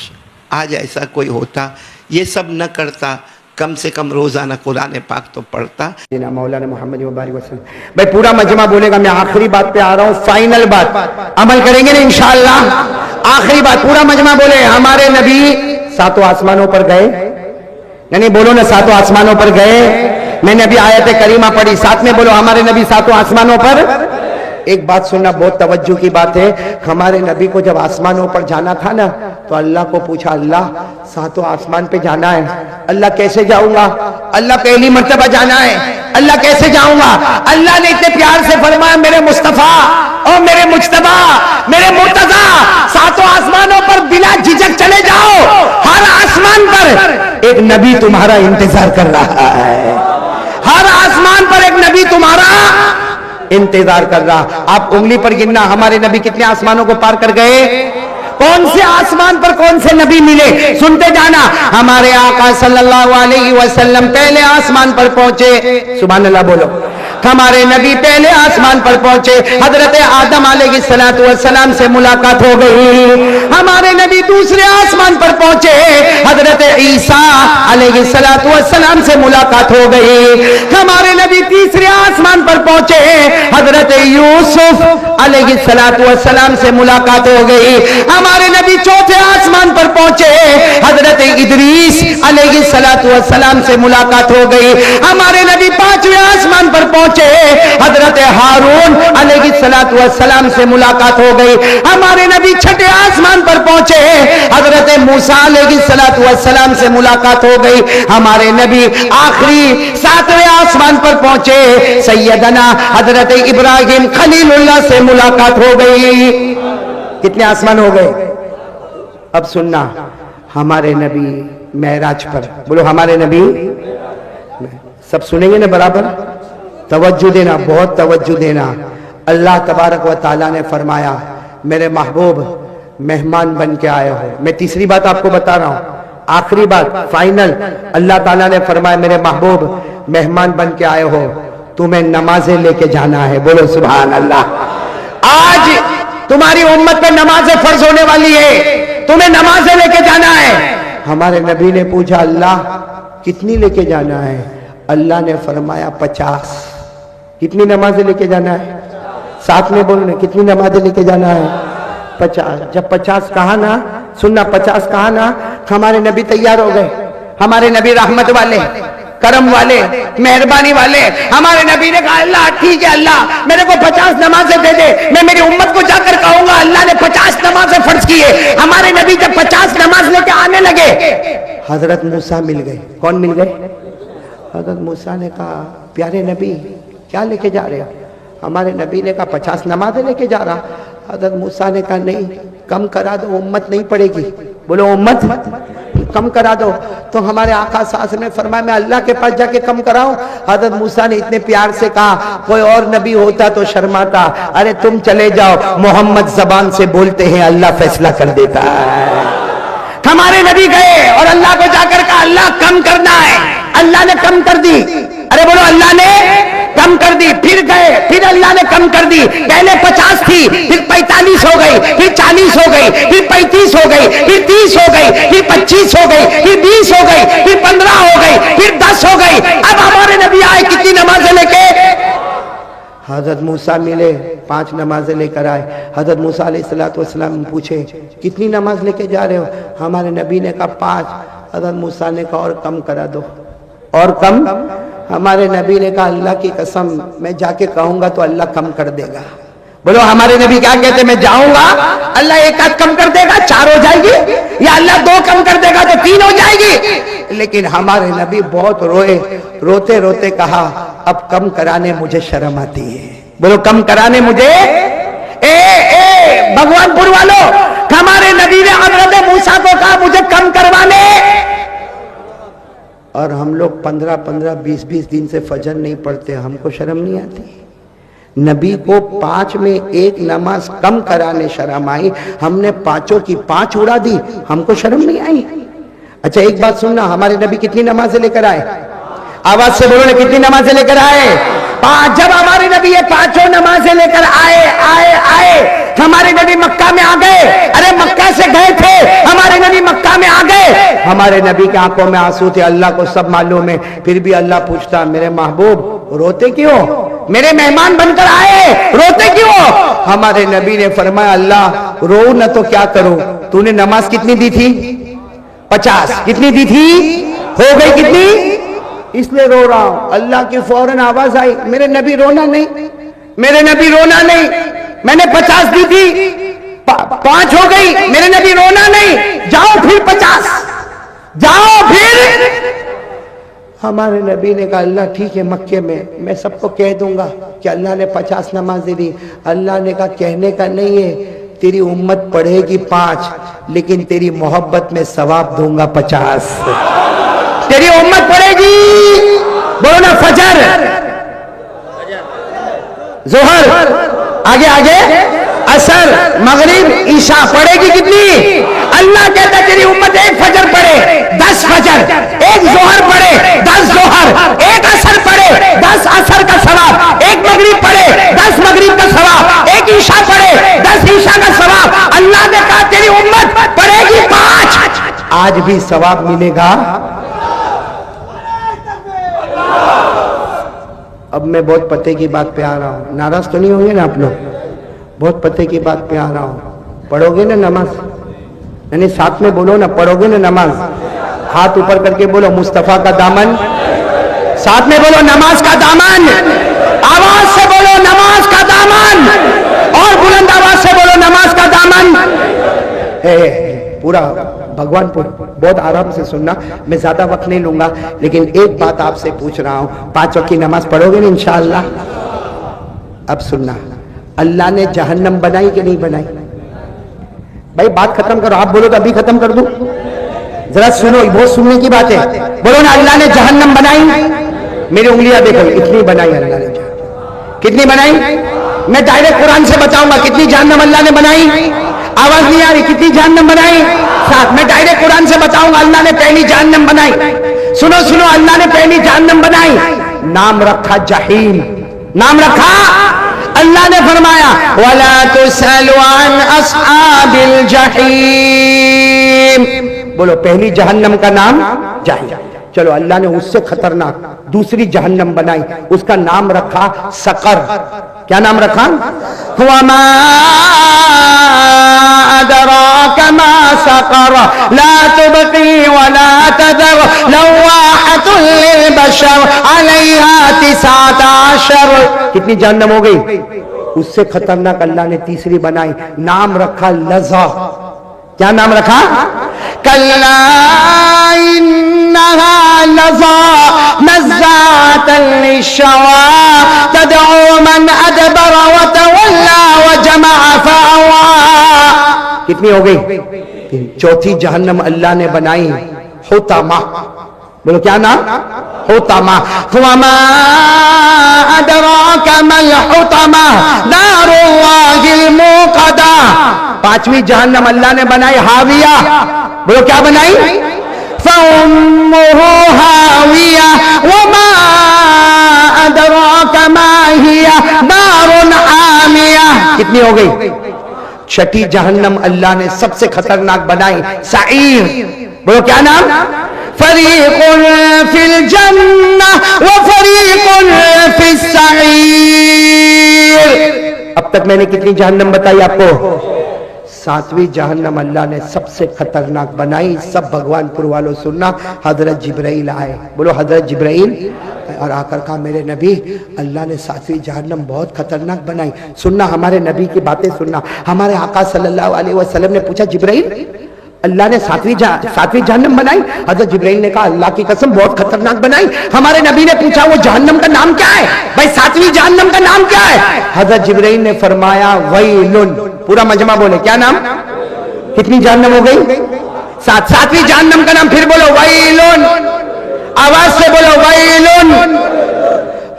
آج ایسا کوئی ہوتا، یہ سب نہ کرتا، کم سے کم روزانہ قرآن پاک تو پڑھتا. مولانا محمد مبارک وسلم. بھائی پورا مجمع بولے گا، میں آخری بات پہ آ رہا ہوں، فائنل بات عمل کریں گے نا انشاءاللہ. آخری بات پورا مجمع بولے، ہمارے نبی 7 آسمانوں پر گئے. نہیں بولو نا، 7 آسمانوں پر گئے. میں نے ابھی آیت کریمہ پڑھی، ساتھ میں بولو ہمارے نبی 7 آسمانوں پر. ایک بات سننا، بہت توجہ کی بات ہے. ہمارے نبی کو جب آسمانوں پر جانا تھا نا، تو اللہ کو پوچھا، اللہ 7 آسمان پہ جانا ہے، اللہ کیسے جاؤں گا؟ اللہ پہلی مرتبہ جانا ہے، اللہ کیسے جاؤں گا؟ اللہ نے اتنے پیار سے فرمایا، میرے مصطفیٰ اور میرے مجتبی، میرے مرتضی، 7 آسمانوں پر بلا جھجک چلے جاؤ. ہر آسمان پر ایک نبی تمہارا انتظار کر رہا ہے. ہر آسمان پر ایک نبی تمہارا انتظار کر رہا. آپ انگلی پر گننا، ہمارے نبی کتنے آسمانوں کو پار کر گئے؟ کون سے آسمان پر کون سے نبی ملے؟ سنتے جانا. ہمارے آقا صلی اللہ علیہ وسلم پہلے آسمان پر پہنچے. سبحان اللہ بولو. ہمارے نبی پہلے آسمان پر پہنچے، حضرت آدم علیہ السلام سے ملاقات ہو گئی. ہمارے نبی دوسرے آسمان پر پہنچے، حضرت عیسیٰ علیہ السلام سے ملاقات ہو گئی. ہمارے نبی تیسرے آسمان پر پہنچے، حضرت یوسف علیہ السلام سے ملاقات ہو گئی. ہمارے نبی چوتھے آسمان پر پہنچے، حضرت ادریس علیہ السلام سے ملاقات ہو گئی. ہمارے نبی پانچویں آسمان پر پہنچے، حضرت ہارون علیہ السلام سے ملاقات ہو گئی. ہمارے نبی چھٹے آسمان پر پہنچے، حضرت موسیٰ علیہ السلام سے ملاقات ہو گئی. ہمارے نبی آخری 7ویں آسمان پر پہنچے، سیدنا حضرت ابراہیم خلیل اللہ سے ملاقات ہو گئی. کتنے آسمان ہو گئے؟ اب سننا، ہمارے نبی معراج پر، بولو ہمارے نبی. سب سنیں گے نا برابر؟ توجہ دینا، بہت توجہ دینا. اللہ تبارک و تعالیٰ نے فرمایا، میرے محبوب مہمان بن کے آئے ہو. میں تیسری بات آپ کو بتا رہا ہوں، آخری بات فائنل. اللہ تعالیٰ نے فرمایا، میرے محبوب مہمان بن کے آئے ہو، تمہیں نمازیں لے کے جانا ہے. بولو سبحان اللہ. آج تمہاری امت پہ نمازیں فرض ہونے والی ہے، تمہیں نمازیں لے کے جانا ہے. ہمارے نبی نے پوچھا، اللہ کتنی لے کے جانا ہے؟ اللہ نے فرمایا 50. کتنی نمازیں لے کے جانا ہے؟ ساتھ میں بولنے، کتنی نمازیں لے کے جانا ہے؟ 50. جب 50 کہا نا، سننا 50 کہا نا، ہمارے نبی تیار ہو گئے. ہمارے نبی رحمت والے. کرم والے, مہربانی والے. ہمارے نبی نے کہا اللہ ٹھیک ہے, اللہ میرے کو 50 نمازیں دے دے, میں میری امت کو جا کر کہوں گا. اللہ نے 50 نمازیں فرض کی ہے. ہمارے نبی جب 50 نماز لے کے آنے لگے, حضرت موسیٰ مل گئے. کون مل گئے؟ حضرت موسیٰ نے کہا پیارے نبی کیا لے کے جا رہے ہو؟ ہمارے نبی نے کہا 50 نمازیں لے کے جا رہا. حضرت موسیٰ نے کہا نہیں, کم کرا دو, امت نہیں پڑے گی. بولو امت کم کرا دو. تو ہمارے آقا صلی اللہ علیہ وسلم نے فرمایا میں اللہ کے پاس جا کے کم کراؤں؟ حضرت موسیٰ نے اتنے پیار سے کہا کوئی اور نبی ہوتا تو شرماتا, ارے تم چلے جاؤ, محمد زبان سے بولتے ہیں, اللہ فیصلہ کر دیتا ہے. ہمارے نبی گئے اور اللہ کو جا کر کہا اللہ کم کرنا ہے. اللہ نے کم کر دی. ارے بولو اللہ نے کم کر دی. پھر گئے, پھر اللہ نے کم کر دی. پہلے 50 تھی, پھر 45 ہو گئی, پھر 40 ہو گئی, پھر 35 ہو گئی, پھر 30 ہو گئی, پھر 25 ہو گئی, پھر 20 ہو گئی, پھر 15 ہو گئی, پھر 10 ہو گئی. اب ہمارے نبی آئے کتنی نمازیں لے کے؟ حضرت موسیٰ ملے, 5 نمازیں لے کر آئے. حضرت موسیٰ علیہ السلام پوچھے کتنی نماز لے کے جا رہے ہو؟ ہمارے نبی نے کہا 5. حضرت موسیٰ نے کہا اور کم کرا دو, اور کم. ہمارے نبی نے کہا اللہ کی قسم میں جا کے کہوں گا تو اللہ کم کر دے گا. بولو ہمارے نبی کیا کہتے ہیں, میں جاؤں گا اللہ 1 آدھ کم کر دے گا 4 ہو جائے گی, یا اللہ 2 کم کر دے گا تو 3 ہو جائے گی. لیکن ہمارے نبی بہت روئے, روتے روتے کہا اب کم کرانے مجھے شرم آتی ہے. بولو کم کرانے مجھے. بھگوان پور والوں, ہمارے نبی نے حضرت موسیٰ کو کہا مجھے کم کروانے, اور ہم لوگ 15 20 دن سے فجر نہیں پڑھتے, ہم کو شرم نہیں آتی. نبی کو 5 میں 1 نماز کم کرانے شرم آئی, ہم نے 5 کی 5 اڑا دی, ہم کو شرم نہیں آئی. اچھا ایک بات سننا, ہمارے نبی کتنی نمازیں لے کر آئے؟ آواز سے بولو نا, کتنی نمازیں لے کر آئے؟ 5. جب ہمارے نبی یہ 5 نمازیں لے کر آئے, ہمارے نبی مکہ میں آ گئے. ارے مکہ سے گئے تھے, ہمارے نبی مکہ میں آ گئے. ہمارے نبی کی آنکھوں میں آنسو تھے, اللہ کو سب معلوم ہے. پھر بھی اللہ پوچھتا میرے محبوب روتے کیوں؟ میرے مہمان بن کر آئے, روتے کیوں؟ ہمارے نبی نے فرمایا اللہ رو نہ تو کیا کرو, تو نے نماز کتنی دی تھی؟ 50. کتنی دی تھی؟ ہو گئی کتنی؟ اس لیے رو رہا ہوں. اللہ کی فوراً آواز آئی, میرے نبی رونا نہیں, میرے نبی رونا نہیں, میں نے 50 دی تھی 5 ہو گئی, میرے نبی رونا نہیں, جاؤ پھر 50, جاؤ پھر. ہمارے نبی نے کہا اللہ ٹھیک ہے, مکے میں سب کو کہہ دوں گا کہ اللہ نے 50 نمازیں دی. اللہ نے کہا کہنے کا نہیں ہے, تیری امت پڑھے گی 5, لیکن تیری محبت میں ثواب دوں گا 50. تیری امت پڑھے گی, بولو نا فجر, ظہر, آگے عصر, مغرب, عشاء پڑھے گی کتنی؟ اللہ کہتا ہے تیری امت 1 فجر پڑھے 10 فجر, 1 ظہر پڑھے 10 ظہر, 1 عصر پڑھے 10 عصر کا ثواب, 1 مغرب پڑھے 10 مغرب کا ثواب, 1 عشاء پڑھے 10 عشاء کا ثواب. اللہ نے کہا تیری امت پڑھے گی 5, آج بھی ثواب ملے گا. اب میں بہت پتے کی بات پہ آ رہا ہوں, ناراض تو نہیں ہوں گے نا آپ لوگ؟ بہت پتے کی بات پہ آ رہا ہوں. پڑھو گے نا نماز؟ یعنی ساتھ میں بولو نا, پڑھو گے نا نماز؟ ہاتھ اوپر کر کے بولو مصطفیٰ کا دامن, ساتھ میں بولو نماز کا دامن, آواز سے بولو نماز کا دامن, اور بلند آواز سے بولو نماز کا دامن. پورا بھگوان پور بہت آرام سے سننا, میں زیادہ وقت نہیں لوں گا, لیکن ایک بات آپ سے پوچھ رہا ہوں, 5 وقت کی نماز پڑھو گے نا انشاءاللہ؟ اب سننا, اللہ نے جہنم بنائی کہ نہیں بنائی؟ بھائی بات ختم کرو, آپ بولو تو ابھی ختم کر دوں, ذرا سنو, بہت سننے کی بات ہے. بولو نا اللہ نے جہنم بنائی؟ میری انگلیاں دیکھو, اتنی بنائی اللہ نے. کتنی بنائی؟ میں ڈائریکٹ قرآن سے بتاؤں گا کتنی جہنم اللہ نے بنائی. آواز نہیں آ رہی, کتنی جہنم بنائی؟ ساتھ میں ڈائریکٹ قرآن سے بتاؤں گا اللہ نے پہلی جہنم بنائی. سنو سنو, اللہ نے پہلی جہنم بنائی, نام رکھا جہیم. نام رکھا, اللہ نے فرمایا وَلَا تُسْأَلُ عَنْ أَصْحَابِ الْجَحِيمِ. بولو پہلی جہنم کا نام جہنم. چلو اللہ نے اس سے خطرناک دوسری جہنم بنائی, اس کا نام رکھا سقر. کیا نام رکھا؟ وما أدراك ما سقر لا تبقي ولا تذر لواحة للبشر عليها 19. کتنی جہنم ہو گئی؟ اس سے خطرناک اللہ نے تیسری بنائی، نام رکھا لظا. کیا نام رکھا؟ کلا انہا لظا نزاعتا للشوا تدعو من ادبر وتولى وجمع فاوعى. کتنی ہو گئی؟ چوتھی جہنم اللہ نے بنائی حطمہ. بولو کیا نام؟ حطمہ. وما ادراک ما الحطمہ نار اللہ الموقدہ. پانچویں جہنم اللہ نے بنائی حاویہ. بولو کیا بنائی؟ فَأُمُّهُ هَاوِيَةٌ وَمَا أَدْرَاكَ مَا هِيَ نَارٌ حَامِيَةٌ. کتنی ہو گئی؟ چھٹی جہنم اللہ نے سب سے خطرناک بنائی سعیر. بولو کیا نام؟ فَرِيقٌ فِي الْجَنَّةِ وَفَرِيقٌ فِي السَّعِيرِ. اب تک میں نے کتنی جہنم بتائی آپ کو؟ ساتویں جہنم اللہ نے سب سے خطرناک بنائی. سب بھگوان پور والوں سننا، حضرت جبرائیل آئے. بولو حضرت جبرائیل. اور آ کر کہا میرے نبی اللہ نے ساتویں جہنم بہت خطرناک بنائی. سننا ہمارے نبی کی باتیں سننا. ہمارے آقا صلی اللہ علیہ وسلم نے پوچھا جبرائیل اللہ نے ساتویں جہنم بنائی؟ حضرت جبرائیل نے کہا اللہ کی قسم بہت خطرناک بنائی. ہمارے نبی نے پوچھا وہ جہنم کا نام کیا ہے؟ بھائی ساتویں جہنم کا نام کیا ہے؟ حضرت جبرائیل نے فرمایا ویلن. پورا مجمع بولے کیا نام؟ کتنی جہنم ہو گئی؟ ساتویں جہنم کا نام. پھر بولو ویلن. آواز سے بولو ویلن.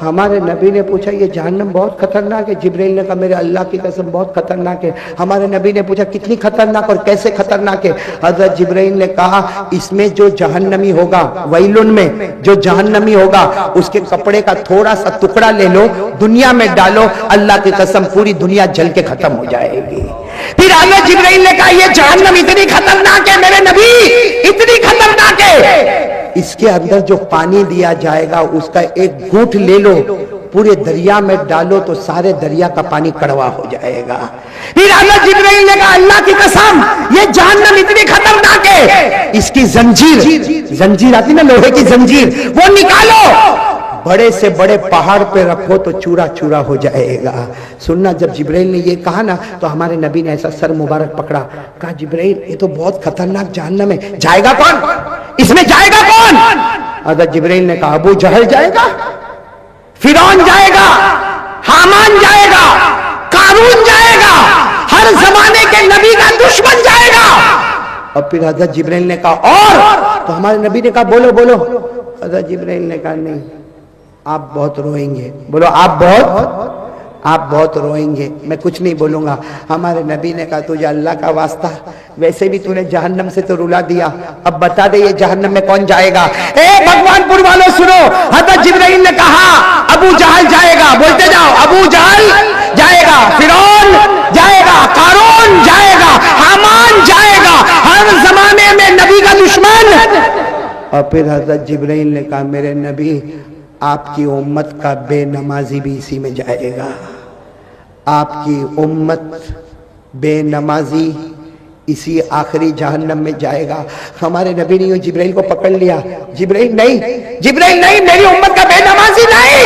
ہمارے نبی نے پوچھا یہ جہنم بہت خطرناک ہے. جبرائیل نے کہا میرے اللہ کی قسم بہت خطرناک ہے. ہمارے نبی نے پوچھا کتنی خطرناک اور کیسے خطرناک ہے؟ حضرت جبرائیل نے کہا اس میں جو جہنمی ہوگا، ویلن میں جو جہنمی ہوگا، اس کے کپڑے کا تھوڑا سا ٹکڑا لے لو، دنیا میں ڈالو، اللہ کی قسم پوری دنیا جل کے ختم ہو جائے گی. پھر حضرت جبرائیل نے کہا یہ جہنم اتنی خطرناک ہے میرے نبی، اتنی خطرناک ہے اس کے اندر جو پانی دیا جائے گا اس کا ایک گھونٹ لے لو، پورے دریا میں ڈالو تو سارے دریا کا پانی کڑوا ہو جائے گا. پھر حضرت جبرائیل نے کہا اللہ کی قسم یہ جہنم اتنی خطرناک ہے اس کی زنجیر آتی نا لوہے کی زنجیر، وہ نکالو، بڑے سے بڑے پہاڑ پہ رکھو تو چورا چورا ہو جائے گا. سننا جب جبرائیل نے یہ کہا نا تو ہمارے نبی نے ایسا سر مبارک پکڑا، کہا جبرائیل یہ تو بہت خطرناک جہنم ہے، جائے گا کون اس میں؟ جائے گا کون؟ حضرت جبرائیل نے کہا ابو جہل جائے گا، فرعون جائے گا، حامان جائے گا، قارون جائے گا، ہر زمانے کے نبی کا دشمن جائے گا. اور پھر حضرت جبرائیل نے کہا اور؟ تو ہمارے نبی نے کہا بولو بولو. حضرت جبرائیل نے کہا نہیں آپ بہت روئیں گے. بولو آپ بہت روئیں گے، میں کچھ نہیں بولوں گا. ہمارے نبی نے کہا تجھے اللہ کا واسطہ ویسے بھی تو نے جہنم سے تو رلا دیا، اب بتا دے یہ جہنم میں کون جائے گا؟ اے بھگوان پور والوں سنو، حضرت جبرائیل نے کہا ابو جہل جائے گا. بولتے جاؤ ابو جہل جائے گا، فرعون جائے گا، قارون جائے گا، حامان جائے گا، ہر زمانے میں نبی کا دشمن. اور پھر حضرت جبرائیل نے کہا میرے نبی آپ کی امت کا بے نمازی بھی اسی میں جائے گا. آپ کی امت بے نمازی اسی آخری جہنم میں جائے گا. ہمارے نبی نے جبرائیل کو پکڑ لیا، جبرائیل نہیں میری امت کا بے نمازی نہیں.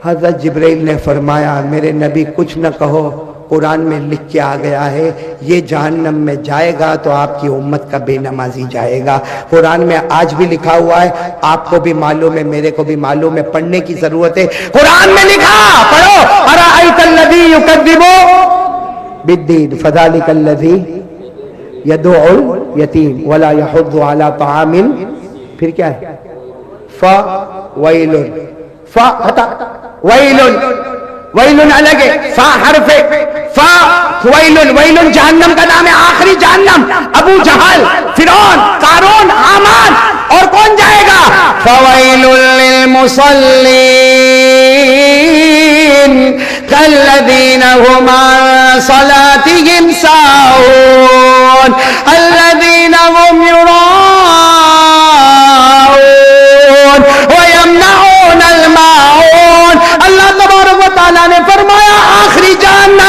حضرت جبرائیل نے فرمایا میرے نبی کچھ نہ کہو، قرآن میں لکھ کے آ گیا ہے یہ جہنم میں جائے گا تو آپ کی امت کا بے نمازی جائے گا. قرآن میں آج بھی لکھا ہوا ہے، آپ کو بھی معلوم ہے میرے کو بھی معلوم ہے، پڑھنے کی ضرورت ہے. قرآن میں لکھا پڑھو ارأیت الذی یکذب بالدین فذلک الذی یدعو الیتیم ولا یحض علی طعام. پھر کیا ہے؟ فویل ویلن الگ ہے، فا حرف فا ویلن جہنم کا نام ہے، آخری جہنم. ابو جہل، فرعون، قارون، حامان اور کون جائے گا؟ فویل للمصلین الذین هم عن صلاتهم ساہون الذین هم یراؤون ویمنعون الماعون. اللہ تبارک و تعالیٰ نے فرمایا آخری جہنم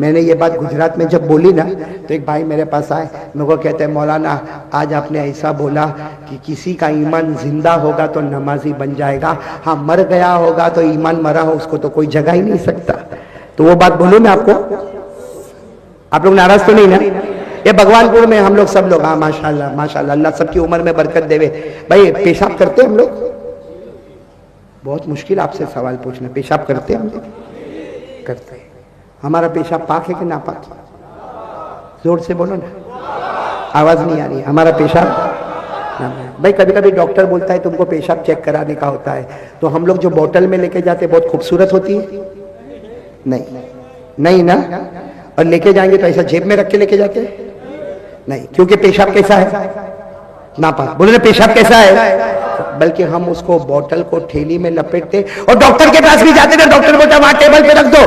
میں نے یہ بات گجرات میں جب بولی نا تو ایک بھائی میرے پاس آئے, میرے کو کہتے ہیں مولانا آج آپ نے ایسا بولا کہ کسی کا ایمان زندہ ہوگا تو نمازی بن جائے گا, ہاں مر گیا ہوگا تو ایمان مرا ہو اس کو تو کوئی جگہ ہی نہیں سکتا. تو وہ بات بولوں میں آپ کو, آپ لوگ ناراض تو نہیں نا؟ یہ بھگوان پور میں ہم لوگ سب لوگ, ہاں ماشاءاللہ ماشاءاللہ, اللہ سب کی عمر میں برکت دے. بھائی پیشاب کرتے ہم لوگ؟ بہت مشکل آپ سے سوال پوچھنا, پیشاب کرتے ہم لوگ؟ کرتے. ہمارا پیشاب پاک ہے کہ ناپاک؟ زور سے بولو نا, آواز نہیں آ رہی. ہمارا پیشاب, بھائی کبھی کبھی ڈاکٹر بولتا ہے تم کو پیشاب چیک کرانے کا ہوتا ہے, تو ہم لوگ جو بوتل میں لے کے جاتے بہت خوبصورت ہوتی ہے, نہیں نا؟ اور لے کے جائیں گے تو ایسا جیب میں رکھ کے لے کے جاتے نہیں, کیونکہ پیشاب کیسا ہے؟ ناپاک. بولو نا پیشاب کیسا ہے؟ بلکہ ہم اس کو بوتل کو تھیلی میں لپیٹتے اور ڈاکٹر کے پاس بھی جاتے نا, ڈاکٹر بولتا وہاں ٹیبل پہ رکھ دو,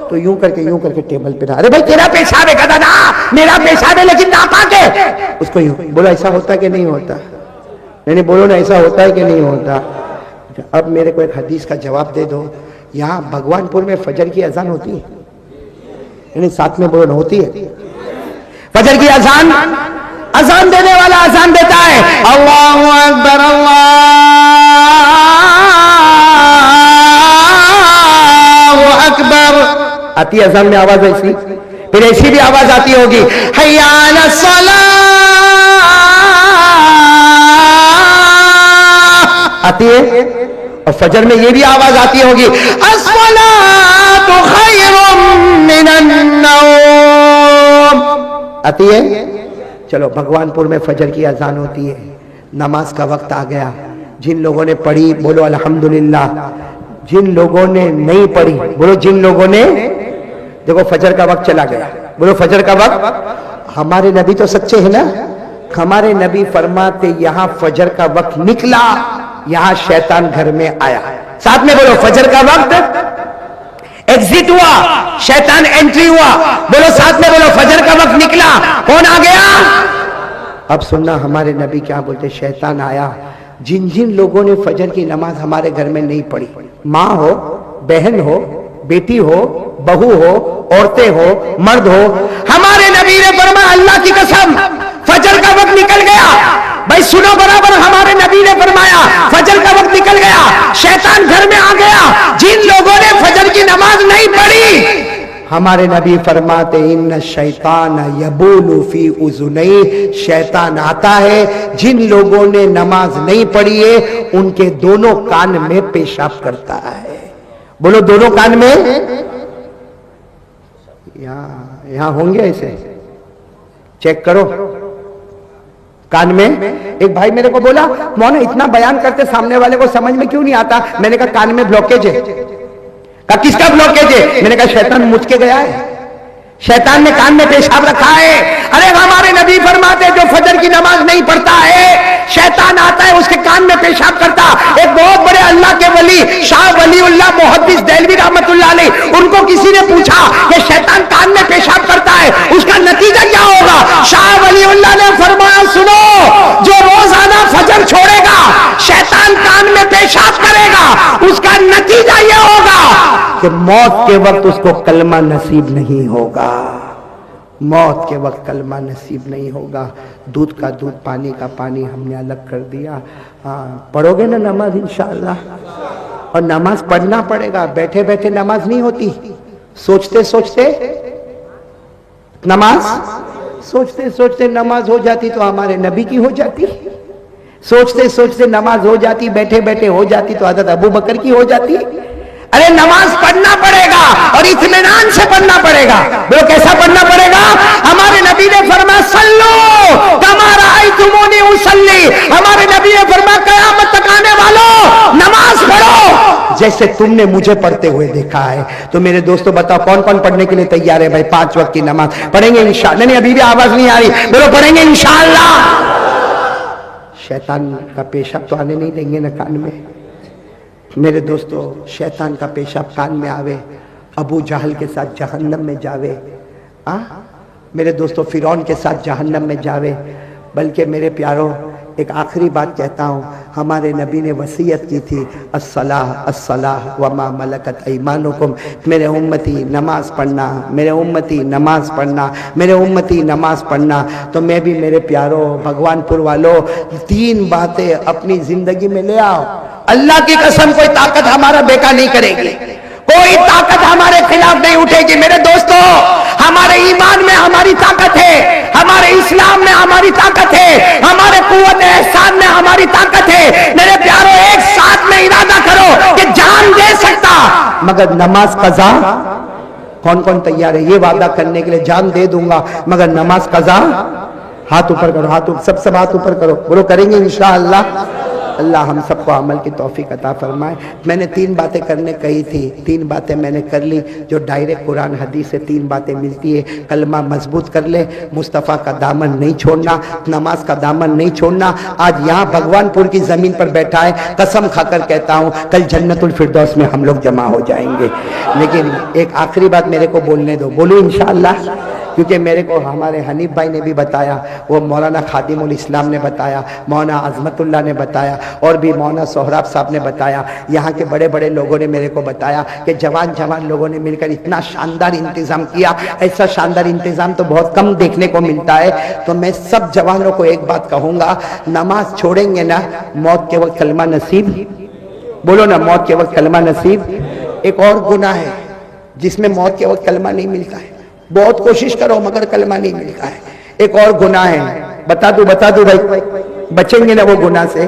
تو یوں کر کے ٹیبل پہ رکھ. ارے بھائی تیرا پیشاب ہے, کہتا نا میرا پیشاب ہے لیکن ناپاک ہے, اس کو یوں بولو. ایسا ہوتا ہے کہ نہیں ہوتا؟ نہیں بولو نا, ایسا ہوتا ہے کہ نہیں ہوتا؟ اب میرے کو ایک حدیث کا جواب دے دو. یہاں بھگوان پور میں فجر کی اذان ہوتی ہے, یعنی ساتھ میں بولو ہوتی ہے فجر کی اذان؟ اذان دینے والا اذان دیتا ہے اللہ اکبر اللہ اکبر, آتی اذان میں آواز ایسی, پھر ایسی بھی آواز آتی ہوگی حی علی الصلاۃ, آتی ہے. اور فجر میں یہ بھی آواز آتی ہوگی الصلاۃ خیر من النوم, آتی ہے. چلو بھگوان پور میں فجر کی اذان ہوتی ہے, نماز کا وقت آ گیا. جن لوگوں نے پڑھی بولو الحمدللہ, جن لوگوں نے نہیں پڑھی بولو جن لوگوں نے, دیکھو فجر کا وقت چلا گیا, بولو فجر کا وقت. ہمارے نبی تو سچے ہیں نا, ہمارے نبی فرماتے یہاں فجر کا وقت نکلا, یہاں شیطان گھر میں آیا. ساتھ میں بولو فجر کا وقت ایگزٹ ہوا, شیطان انٹری ہوا. بولو ساتھ میں بولو فجر کا وقت نکلا, کون آ گیا؟ اب سننا ہمارے نبی کیا بولتے, شیطان آیا. جن جن لوگوں نے فجر کی نماز ہمارے گھر میں نہیں پڑھی, ماں ہو, بہن ہو, بیٹی ہو, بہو ہو, عورتیں ہو, مرد ہو, ہمارے نبی نے فرمایا اللہ کی قسم فجر کا وقت نکل گیا. بھائی سنو برابر, ہمارے نبی نے فرمایا فجر کا وقت نکل گیا, شیطان گھر میں آ گیا. جن لوگوں نے فجر کی نماز نہیں پڑھی, ہمارے نبی فرماتے ان الشیطان یبول فی اذنیہ, شیطان آتا ہے جن لوگوں نے نماز نہیں پڑھی ہے ان کے دونوں کان میں پیشاب کرتا ہے. بولو دونوں کان میں. یہاں ہوں گے ایسے, چیک کرو کان میں. ایک بھائی میرے کو بولا مولانا اتنا بیان کرتے سامنے والے کو سمجھ میں کیوں نہیں آتا؟ میں نے کہا کان میں بلوکیج ہے. کہا کس کا بلوکیج ہے؟ میں نے کہا شیطان مجھ کے گیا ہے, شیطان نے کان میں پیشاب رکھا ہے. ارے ہمارے نبی فرماتے جو فجر کی نماز نہیں پڑھتا ہے شیطان آتا ہے اس کے کان میں پیشاب کرتا. ایک بہت بڑے اللہ کے ولی شاہ ولی اللہ محدث دہلوی رحمت اللہ علیہ, ان کو کسی نے پوچھا کہ شیطان کان میں پیشاب کرتا ہے اس کا نتیجہ کیا ہوگا؟ شاہ ولی اللہ نے فرمایا سنو, جو روزانہ فجر چھوڑے گا شیطان کان میں پیشاب کرے گا, اس کا نتیجہ یہ ہوگا کہ موت کے وقت اس کو کلمہ نصیب نہیں ہوگا. موت کے وقت کلمہ نصیب نہیں ہوگا. دودھ کا دودھ, پانی کا پانی ہم نے الگ کر دیا. پڑھو گے نا نماز انشاءاللہ؟ اور نماز پڑھنا پڑے گا, بیٹھے بیٹھے نماز نہیں ہوتی. سوچتے سوچتے نماز, سوچتے سوچتے نماز ہو جاتی تو ہمارے نبی کی ہو جاتی. سوچتے سوچتے نماز ہو جاتی, بیٹھے بیٹھے ہو جاتی تو حضرت ابو بکر کی ہو جاتی. ارے نماز پڑھنا پڑے گا اور اطمینان سے پڑھنا پڑے گا. بولو کیسا پڑھنا پڑے گا؟ ہمارے نبی نے فرمایا صلو کما رأیتمونی اصلی. ہمارے نبی نے فرمایا قیامت تک آنے والوں نماز پڑھو جیسے تم نے مجھے پڑھتے ہوئے دیکھا ہے. تو میرے دوستو بتاؤ کون کون پڑھنے کے لیے تیار ہے؟ بھائی 5 وقت کی نماز پڑھیں گے انشاءاللہ. نہیں ابھی بھی آواز نہیں آ رہی, بولو پڑھیں گے انشاءاللہ. شیطان کا پیشاب تو آنے نہیں دیں گے نا کان میں. میرے دوستو شیطان کا پیشاب کان میں آوے, ابو جہل کے ساتھ جہنم میں جاوے. میرے دوستو فرعون کے ساتھ جہنم میں جاوے. بلکہ میرے پیاروں ایک آخری بات کہتا ہوں، ہمارے نبی نے وصیت کی تھی الصلاح الصلاح وما ملکت ایمانکم، میرے امتی نماز پڑھنا، میرے امتی نماز پڑھنا، میرے امتی نماز پڑھنا۔ تو میں بھی میرے پیاروں بھگوان پور والوں 3 باتیں اپنی زندگی میں لے آؤ، اللہ کی قسم کوئی طاقت ہمارا بیکار نہیں کرے گی، کوئی طاقت ہمارے خلاف نہیں اٹھے گی۔ میرے دوستو، ہمارے ایمان میں ہماری طاقت ہے، ہمارے اسلام میں ہماری طاقت ہے، ہمارے قوت احسان میں ہماری طاقت ہے۔ میرے پیاروں، ایک ساتھ میں ارادہ کرو کہ جان دے سکتا مگر نماز قضا، کون کون تیار ہے یہ وعدہ کرنے کے لیے؟ جان دے دوں گا مگر نماز قضا؟ ہاتھ اوپر کرو، ہاتھ سب ہاتھ اوپر کرو، بولو کریں گے انشاءاللہ۔ اللہ ہم سب کو عمل کی توفیق عطا فرمائے۔ میں نے 3 باتیں کرنے کہی تھی، 3 باتیں میں نے کر لی جو ڈائریکٹ قرآن حدیث سے 3 باتیں ملتی ہے۔ کلمہ مضبوط کر لے، مصطفیٰ کا دامن نہیں چھوڑنا، نماز کا دامن نہیں چھوڑنا۔ آج یہاں بھگوان پور کی زمین پر بیٹھا ہے، قسم کھا کر کہتا ہوں کل جنت الفردوس میں ہم لوگ جمع ہو جائیں گے۔ لیکن ایک آخری بات میرے کو بولنے دو، بولو انشاءاللہ، کیونکہ میرے کو ہمارے حنیف بھائی نے بھی بتایا، وہ مولانا خادم الاسلام نے بتایا، مولانا عظمت اللہ نے بتایا، اور بھی مولانا سہراب صاحب نے بتایا، یہاں کے بڑے بڑے لوگوں نے میرے کو بتایا کہ جوان لوگوں نے مل کر اتنا شاندار انتظام کیا۔ ایسا شاندار انتظام تو بہت کم دیکھنے کو ملتا ہے۔ تو میں سب جوانوں کو ایک بات کہوں گا، نماز چھوڑیں گے نا، موت کے وقت کلمہ نصیب، بولو نا، موت کے وقت کلمہ نصیب۔ ایک اور گناہ ہے جس میں موت کے وقت کلمہ نہیں ملتا ہے، بہت کوشش کرو مگر کلمہ نہیں ملتا ہے۔ ایک اور گناہ ہے، بتا دوں بھائی، بچیں گے نا وہ گناہ سے؟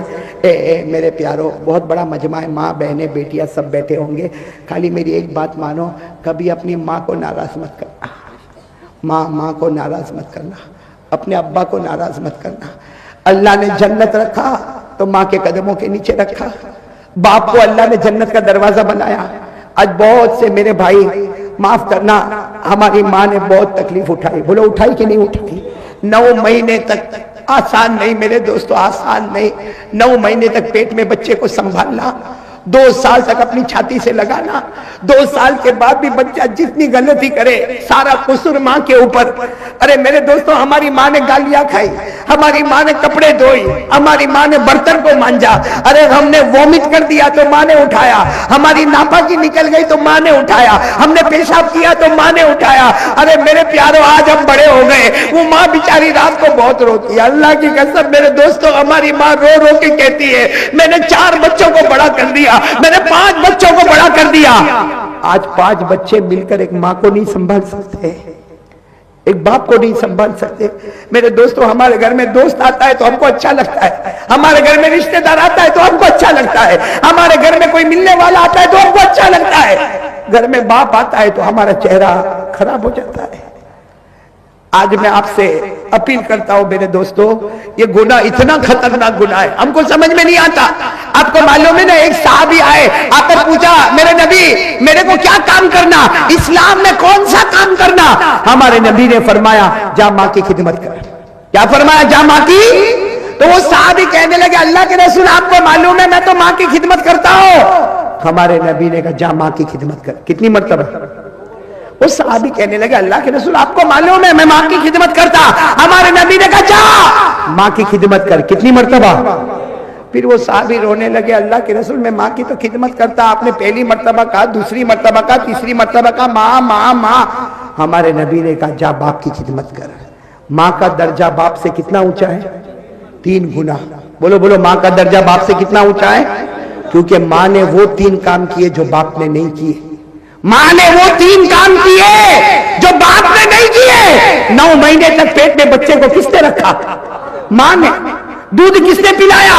میرے پیاروں، بہت بڑا مجمع ہے، ماں بہنیں بیٹیاں سب بیٹھے ہوں گے، خالی میری ایک بات مانو، کبھی اپنی ماں کو ناراض مت کرنا، ماں کو ناراض مت کرنا، اپنے ابا کو ناراض مت کرنا۔ اللہ نے جنت رکھا تو ماں کے قدموں کے نیچے رکھا، باپ کو اللہ نے جنت کا دروازہ بنایا۔ آج بہت سے میرے بھائی، معاف کرنا، ہماری ماں نے بہت تکلیف اٹھائی، بولو اٹھائی کہ نہیں اٹھائی؟ 9 مہینے تک آسان نہیں میرے دوستو، آسان نہیں۔ 9 مہینے تک پیٹ میں بچے کو سنبھالنا، 2 سال تک اپنی چھاتی سے لگانا، 2 سال کے بعد بھی بچہ جتنی غلطی کرے سارا قصور ماں کے اوپر۔ ارے میرے دوستو، ہماری ماں نے گالیاں کھائی، ہماری ماں نے کپڑے دھوئی، ہماری ماں نے برتن کو مانجا، ارے ہم نے وومٹ کر دیا تو ماں نے اٹھایا، ہماری ناپاکی نکل گئی تو ماں نے اٹھایا، ہم نے پیشاب کیا تو ماں نے اٹھایا۔ ارے میرے پیاروں، آج ہم بڑے ہو گئے، وہ ماں بیچاری رات کو بہت روتی ہے، اللہ کی قسم میرے دوستو، ہماری ماں رو رو کے کہتی ہے میں نے 4 بچوں کو بڑا کر دیا، میں نے 5 بچوں کو بڑا کر دیا۔ آج 5 بچے مل کر ایک ماں کو نہیں سنبھال سکتے، ایک باپ کو نہیں سنبھال سکتے۔ میرے دوستو، ہمارے گھر میں دوست آتا ہے تو ہم کو اچھا لگتا ہے، ہمارے گھر میں رشتہ دار آتا ہے تو ہم کو اچھا لگتا ہے، ہمارے گھر میں کوئی ملنے والا آتا ہے تو ہم کو اچھا لگتا ہے، گھر میں باپ آتا ہے تو ہمارا چہرہ خراب ہو جاتا ہے۔ آج میں آپ سے اپیل کرتا ہوں میرے دوستو، یہ گناہ اتنا خطرناک گناہ ہے، ہم کو سمجھ میں نہیں آتا۔ آپ کو معلوم ہے نا، ایک صحابی آئے، آپ نے پوچھا میرے نبی میرے کو کیا کام کرنا، اسلام میں کون سا کام کرنا؟ ہمارے نبی نے فرمایا جا ماں کی خدمت کر۔ کیا فرمایا؟ جا ماں کی۔ تو وہ صحابی کہنے لگے اللہ کے رسول آپ کو معلوم ہے میں تو ماں کی خدمت کرتا ہوں۔ ہمارے نبی نے کہا جا ماں کی خدمت کر۔ کتنی مرتبہ؟ وہ صحابی کہنے لگے اللہ کے رسول آپ کو معلوم ہے میں ماں کی خدمت کرتا، ہمارے نبی نے کہا جا ماں کی خدمت کر۔ کتنی مرتبہ؟ پھر وہ صحابی رونے لگے اللہ کے رسول میں ماں کی تو خدمت کرتا، آپ نے پہلی مرتبہ کہا، دوسری مرتبہ کہا، تیسری مرتبہ کہا ماں ماں ماں۔ ہمارے نبی نے کہا جا باپ کی خدمت کر۔ ماں کا درجہ باپ سے کتنا اونچا ہے؟ 3 گنا۔ بولو بولو، ماں کا درجہ باپ سے کتنا اونچا ہے؟ کیونکہ ماں نے وہ 3 کام کیے جو باپ نے نہیں کیے، ماں نے وہ 3 کام کیے جو باپ نے نہیں کیے۔ 9 مہینے تک پیٹ میں بچے کو کس نے رکھا؟ ماں نے۔ دودھ کس نے پلایا؟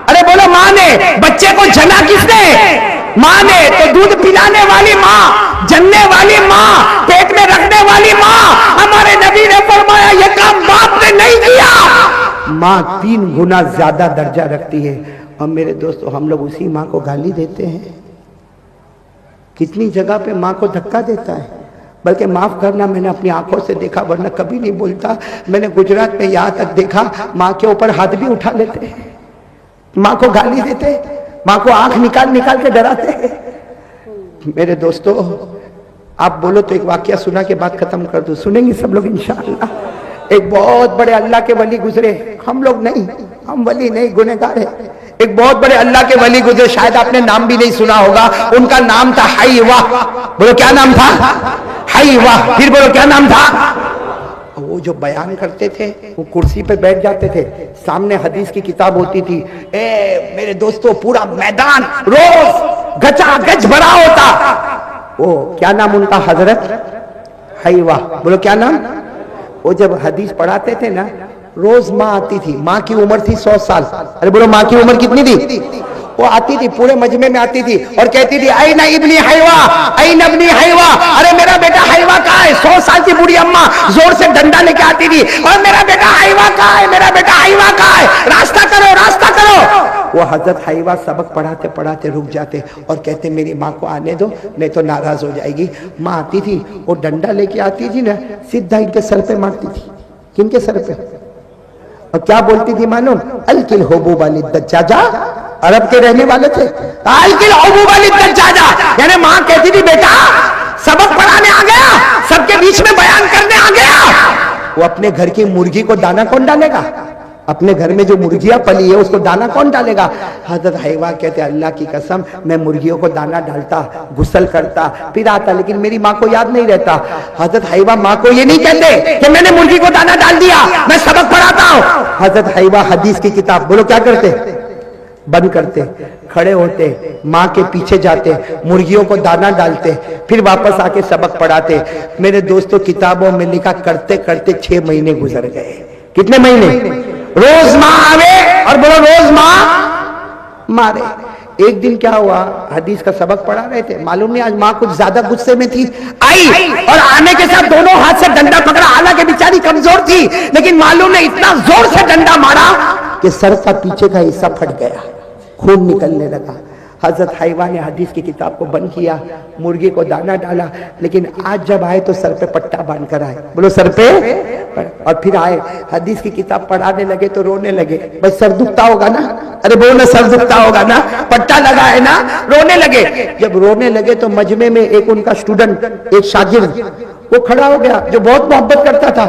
ارے بولو ماں نے۔ بچے کو جنا کس نے؟ ماں نے۔ تو دودھ پلانے والی ماں، جننے والی ماں، پیٹ میں رکھنے والی ماں، ہمارے نبی نے فرمایا یہ کام باپ نے نہیں کیا۔ ماں 3 گنا زیادہ درجہ رکھتی ہے۔ اور میرے دوستو، ہم لوگ اسی ماں کو گالی دیتے ہیں، کتنی جگہ پہ ماں کو دھکا دیتا ہے۔ بلکہ معاف کرنا، میں نے اپنی آنکھوں سے دیکھا، ورنہ کبھی نہیں بولتا، میں نے گجرات میں یہاں تک دیکھا ماں کے اوپر ہاتھ بھی اٹھا لیتے ہیں، ماں کو گالی دیتے، ماں کو آنکھ نکال نکال کے ڈراتے ہیں۔ میرے دوستو، آپ بولو تو ایک واقعہ سنا کے بعد ختم کر دو، سنیں گے سب لوگ انشاءاللہ۔ ایک بہت بڑے اللہ کے ولی گزرے، ہم لوگ نہیں، ہم ولی نہیں، گنہگار ہیں. ایک بہت بڑے اللہ کے ولی گزرے، شاید آپ نے نام بھی نہیں سنا ہوگا، ان کا نام تھا حیوہ. بولو کیا نام تھا؟ حیوہ. پھر بولو کیا نام تھا؟ وہ جو بیان کرتے تھے وہ کرسی پہ بیٹھ جاتے تھے، سامنے حدیث کی کتاب ہوتی تھی. اے میرے دوستو، پورا میدان روز گچا گچ بھرا ہوتا. وہ کیا نام ان کا؟ حضرت حیوہ. بولو کیا نام؟ وہ جب حدیث پڑھاتے تھے نا، روز ماں آتی تھی، ماں کی عمر تھی 100 سال. ارے بولو ماں کی عمر کتنی تھی؟ وہ آتی تھی، پورے مجمع میں آتی تھی اور کہتی تھی این ابنی حیوہ، این ابنی حیوہ. ارے میرا بیٹا حیوہ کہاں ہے؟ 100 سال کی بوڑھی اماں زور سے ڈنڈا لے کے آتی تھی، اور میرا بیٹا حیوہ کہاں ہے؟ میرا بیٹا حیوہ کہاں ہے؟ راستہ کرو، راستہ کرو. وہ حضرت حیوہ سبق پڑھاتے پڑھاتے رک جاتے اور کہتے میری ماں کو آنے دو، نہیں تو ناراض ہو جائے گی. ماں آتی تھی، وہ ڈنڈا لے کے آتی تھی نا، سیدھا ان کے سر پہ مارتی تھی. کن کے سر پہ؟ اور کیا بولتی تھی معلوم؟ الکل حبوب للدجاجہ. عرب کے رہنے والے تھے. الکل حبوب للدجاجہ، یعنی ماں کہتی تھی بیٹا سبق پڑھانے آ گیا، سب کے بیچ میں بیان کرنے آ گیا. وہ اپنے گھر کی مرغی کو دانا کون ڈالے گا؟ اپنے گھر میں جو مرغیاں پلی ہے اس کو دانا کون ڈالے گا؟ حضرت حیوہ کہتے اللہ کی قسم میں مرغیوں کو دانا ڈالتا، غسل کرتا، پھر آتا، لیکن میری ماں کو یاد نہیں رہتا. حضرت حیوہ ماں کو یہ نہیں کہتے کہ میں نے مرغی کو دانا ڈال دیا، میں سبق پڑھاتا ہوں. حضرت حیوہ حدیث کی کتاب بولو کیا کرتے؟ بند کرتے، کھڑے ہوتے، ماں کے پیچھے جاتے، مرغیوں کو دانا ڈالتے، پھر واپس آ کے سبق پڑھاتے. میرے دوستو کتابوں میں لکھا کرتے کرتے 6 مہینے گزر گئے. کتنے مہینے؟ روز ماں آوے اور بولو روز ماں مارے. ایک دن کیا ہوا، حدیث کا سبق پڑھا رہے تھے، معلوم نہیں آج ماں کچھ زیادہ غصے میں تھی، آئی اور آنے کے ساتھ دونوں ہاتھ سے ڈنڈا پکڑا. حالانکہ بیچاری کمزور تھی، لیکن معلوم نہیں اتنا زور سے ڈنڈا مارا کہ سر کا پیچھے کا حصہ پھٹ گیا، خون نکلنے لگا. حضرت حیوہ نے حدیث کی کتاب کو بند کیا، مرغی کو دانا ڈالا، لیکن آج جب آئے تو سر پہ پٹا باندھ کر آئے. بولو سر پہ. اور پھر آئے حدیث کی کتاب پڑھانے لگے تو رونے لگے. بس سر دکھتا ہوگا نا؟ ارے بولو سر دکھتا ہوگا نا، پٹا لگا ہے نا. رونے لگے. جب رونے لگے تو مجمع میں ایک ان کا اسٹوڈنٹ، ایک شاگرد، وہ کھڑا ہو گیا جو بہت محبت کرتا تھا.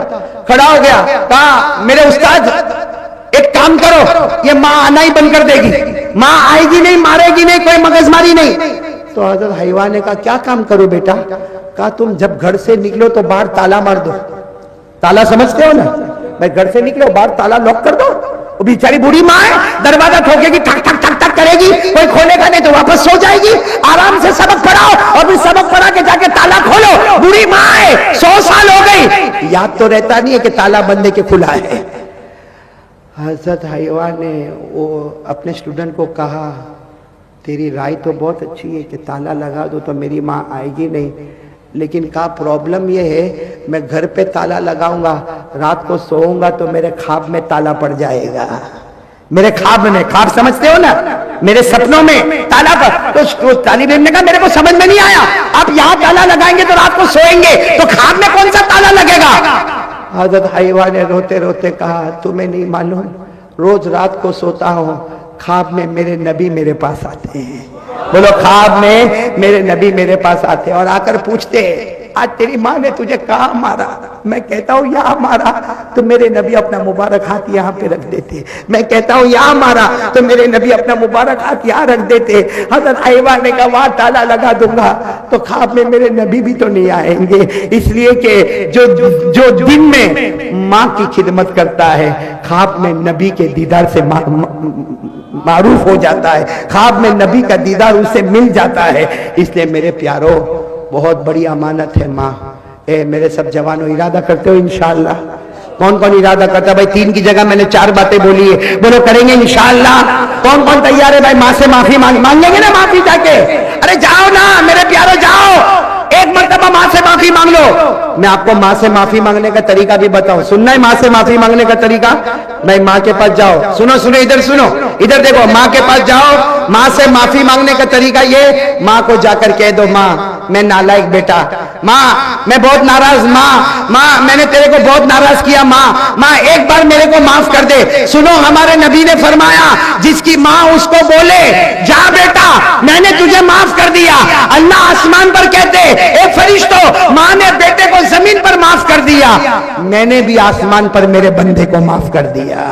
کھڑا ہو گیا، کہا میرے استاد ایک کام کرو، یہ ماں آنا ہی بند کر دے گی، ماں آئے گی نہیں، مارے گی نہیں، کوئی مغز ماری نہیں. تو حضرت حیوہ نے کہا کیا کام کرو بیٹا؟ کہا تم جب گھر سے نکلو تو باہر تالا مار دو. تالا سمجھتے ہو نا؟ میں گھر سے نکلو باہر تالا لاک کر دو. وہ بیچاری بوڑھی ماں ہے، دروازہ ٹھوکے گی، ٹھک ٹھک ٹھک ٹھک کرے گی، کوئی کھولے گا نہیں تو واپس سو جائے گی. آرام سے سبق پڑھاؤ اور پھر سبق پڑھا کے جا کے تالا کھولو. بوڑھی ماں ہے، 100 سال ہو گئی، یاد تو رہتا نہیں ہے کہ تالا بندے کے کھلا ہے. حضرت حیوہ نے وہ اپنے اسٹوڈنٹ کو کہا تیری رائے تو بہت اچھی ہے کہ تالا لگا دو تو میری ماں آئے گی نہیں، لیکن کا پرابلم یہ ہے میں گھر پہ تالا لگاؤں گا، رات کو سوؤں گا تو میرے خواب میں تالا پڑ جائے گا. میرے خواب میں، خواب سمجھتے ہو نا، میرے سپنوں میں تالا پر. تو طالب علم نے کہا میرے کو سمجھ میں نہیں آیا، آپ یہاں تالا لگائیں گے تو رات کو سوئیں گے تو خواب میں کون سا تالا لگے گا؟ حضرت حیوہ نے روتے روتے کہا تمہیں نہیں معلوم، روز رات کو سوتا ہوں، خواب میں میرے نبی میرے پاس آتے ہیں. بولو خواب میں میرے نبی میرے پاس آتے ہیں اور آ کر پوچھتے آج تیری ماں نے تجھے کہاں مارا؟ میں کہتا ہوں یہاں مارا تو میرے نبی اپنا مبارک ہاتھ یہاں پہ رکھ دیتے. میں کہتا ہوں یہاں مارا تو میرے نبی اپنا مبارک ہاتھ یہاں رکھ دیتے. حضرت حیوہ نے کہا وہاں تالا لگا دوں گا تو خواب میں میرے نبی بھی تو نہیں آئیں گے، اس لیے کہ جو دن میں ماں کی خدمت کرتا ہے خواب میں نبی کے دیدار سے معروف ہو جاتا ہے، خواب میں نبی کا دیدار اسے مل جاتا ہے. اس لیے میرے پیارو بہت بڑی امانت ہے ماں. اے میرے سب جوانوں ارادہ کرتے ہو انشاءاللہ؟ کون کون ارادہ کرتا ہے؟ بھائی 3 کی جگہ میں نے 4 باتیں بولی ہے، بولو کریں گے انشاءاللہ. کون کون تیار ہے بھائی ماں سے معافی مانگیں گے نا معافی جا کے؟ ارے جاؤ نا میرے پیارو جاؤ، ایک مرتبہ ماں سے معافی مانگ لو. میں آپ کو ماں سے معافی مانگنے کا طریقہ بھی بتاؤں، سننا ہے ماں سے معافی مانگنے کا طریقہ؟ بھائی ماں کے پاس جاؤ، سنو ادھر سنو، ادھر دیکھو، ماں کے پاس جاؤ، ماں سے معافی مانگنے کا طریقہ یہ، ماں کو جا کر کہہ دو ماں میں نالائق بیٹا، ماں میں بہت ناراض، ماں میں نے تیرے کو بہت ناراض کیا، ماں ایک بار میرے کو معاف کر دے. سنو ہمارے نبی نے فرمایا جس کی ماں اس کو بولے جا بیٹا میں نے تجھے معاف کر دیا، اللہ آسمان پر کہتے اے فرشتو ماں نے بیٹے کو زمین پر معاف کر دیا، میں نے بھی آسمان پر میرے بندے کو معاف کر دیا.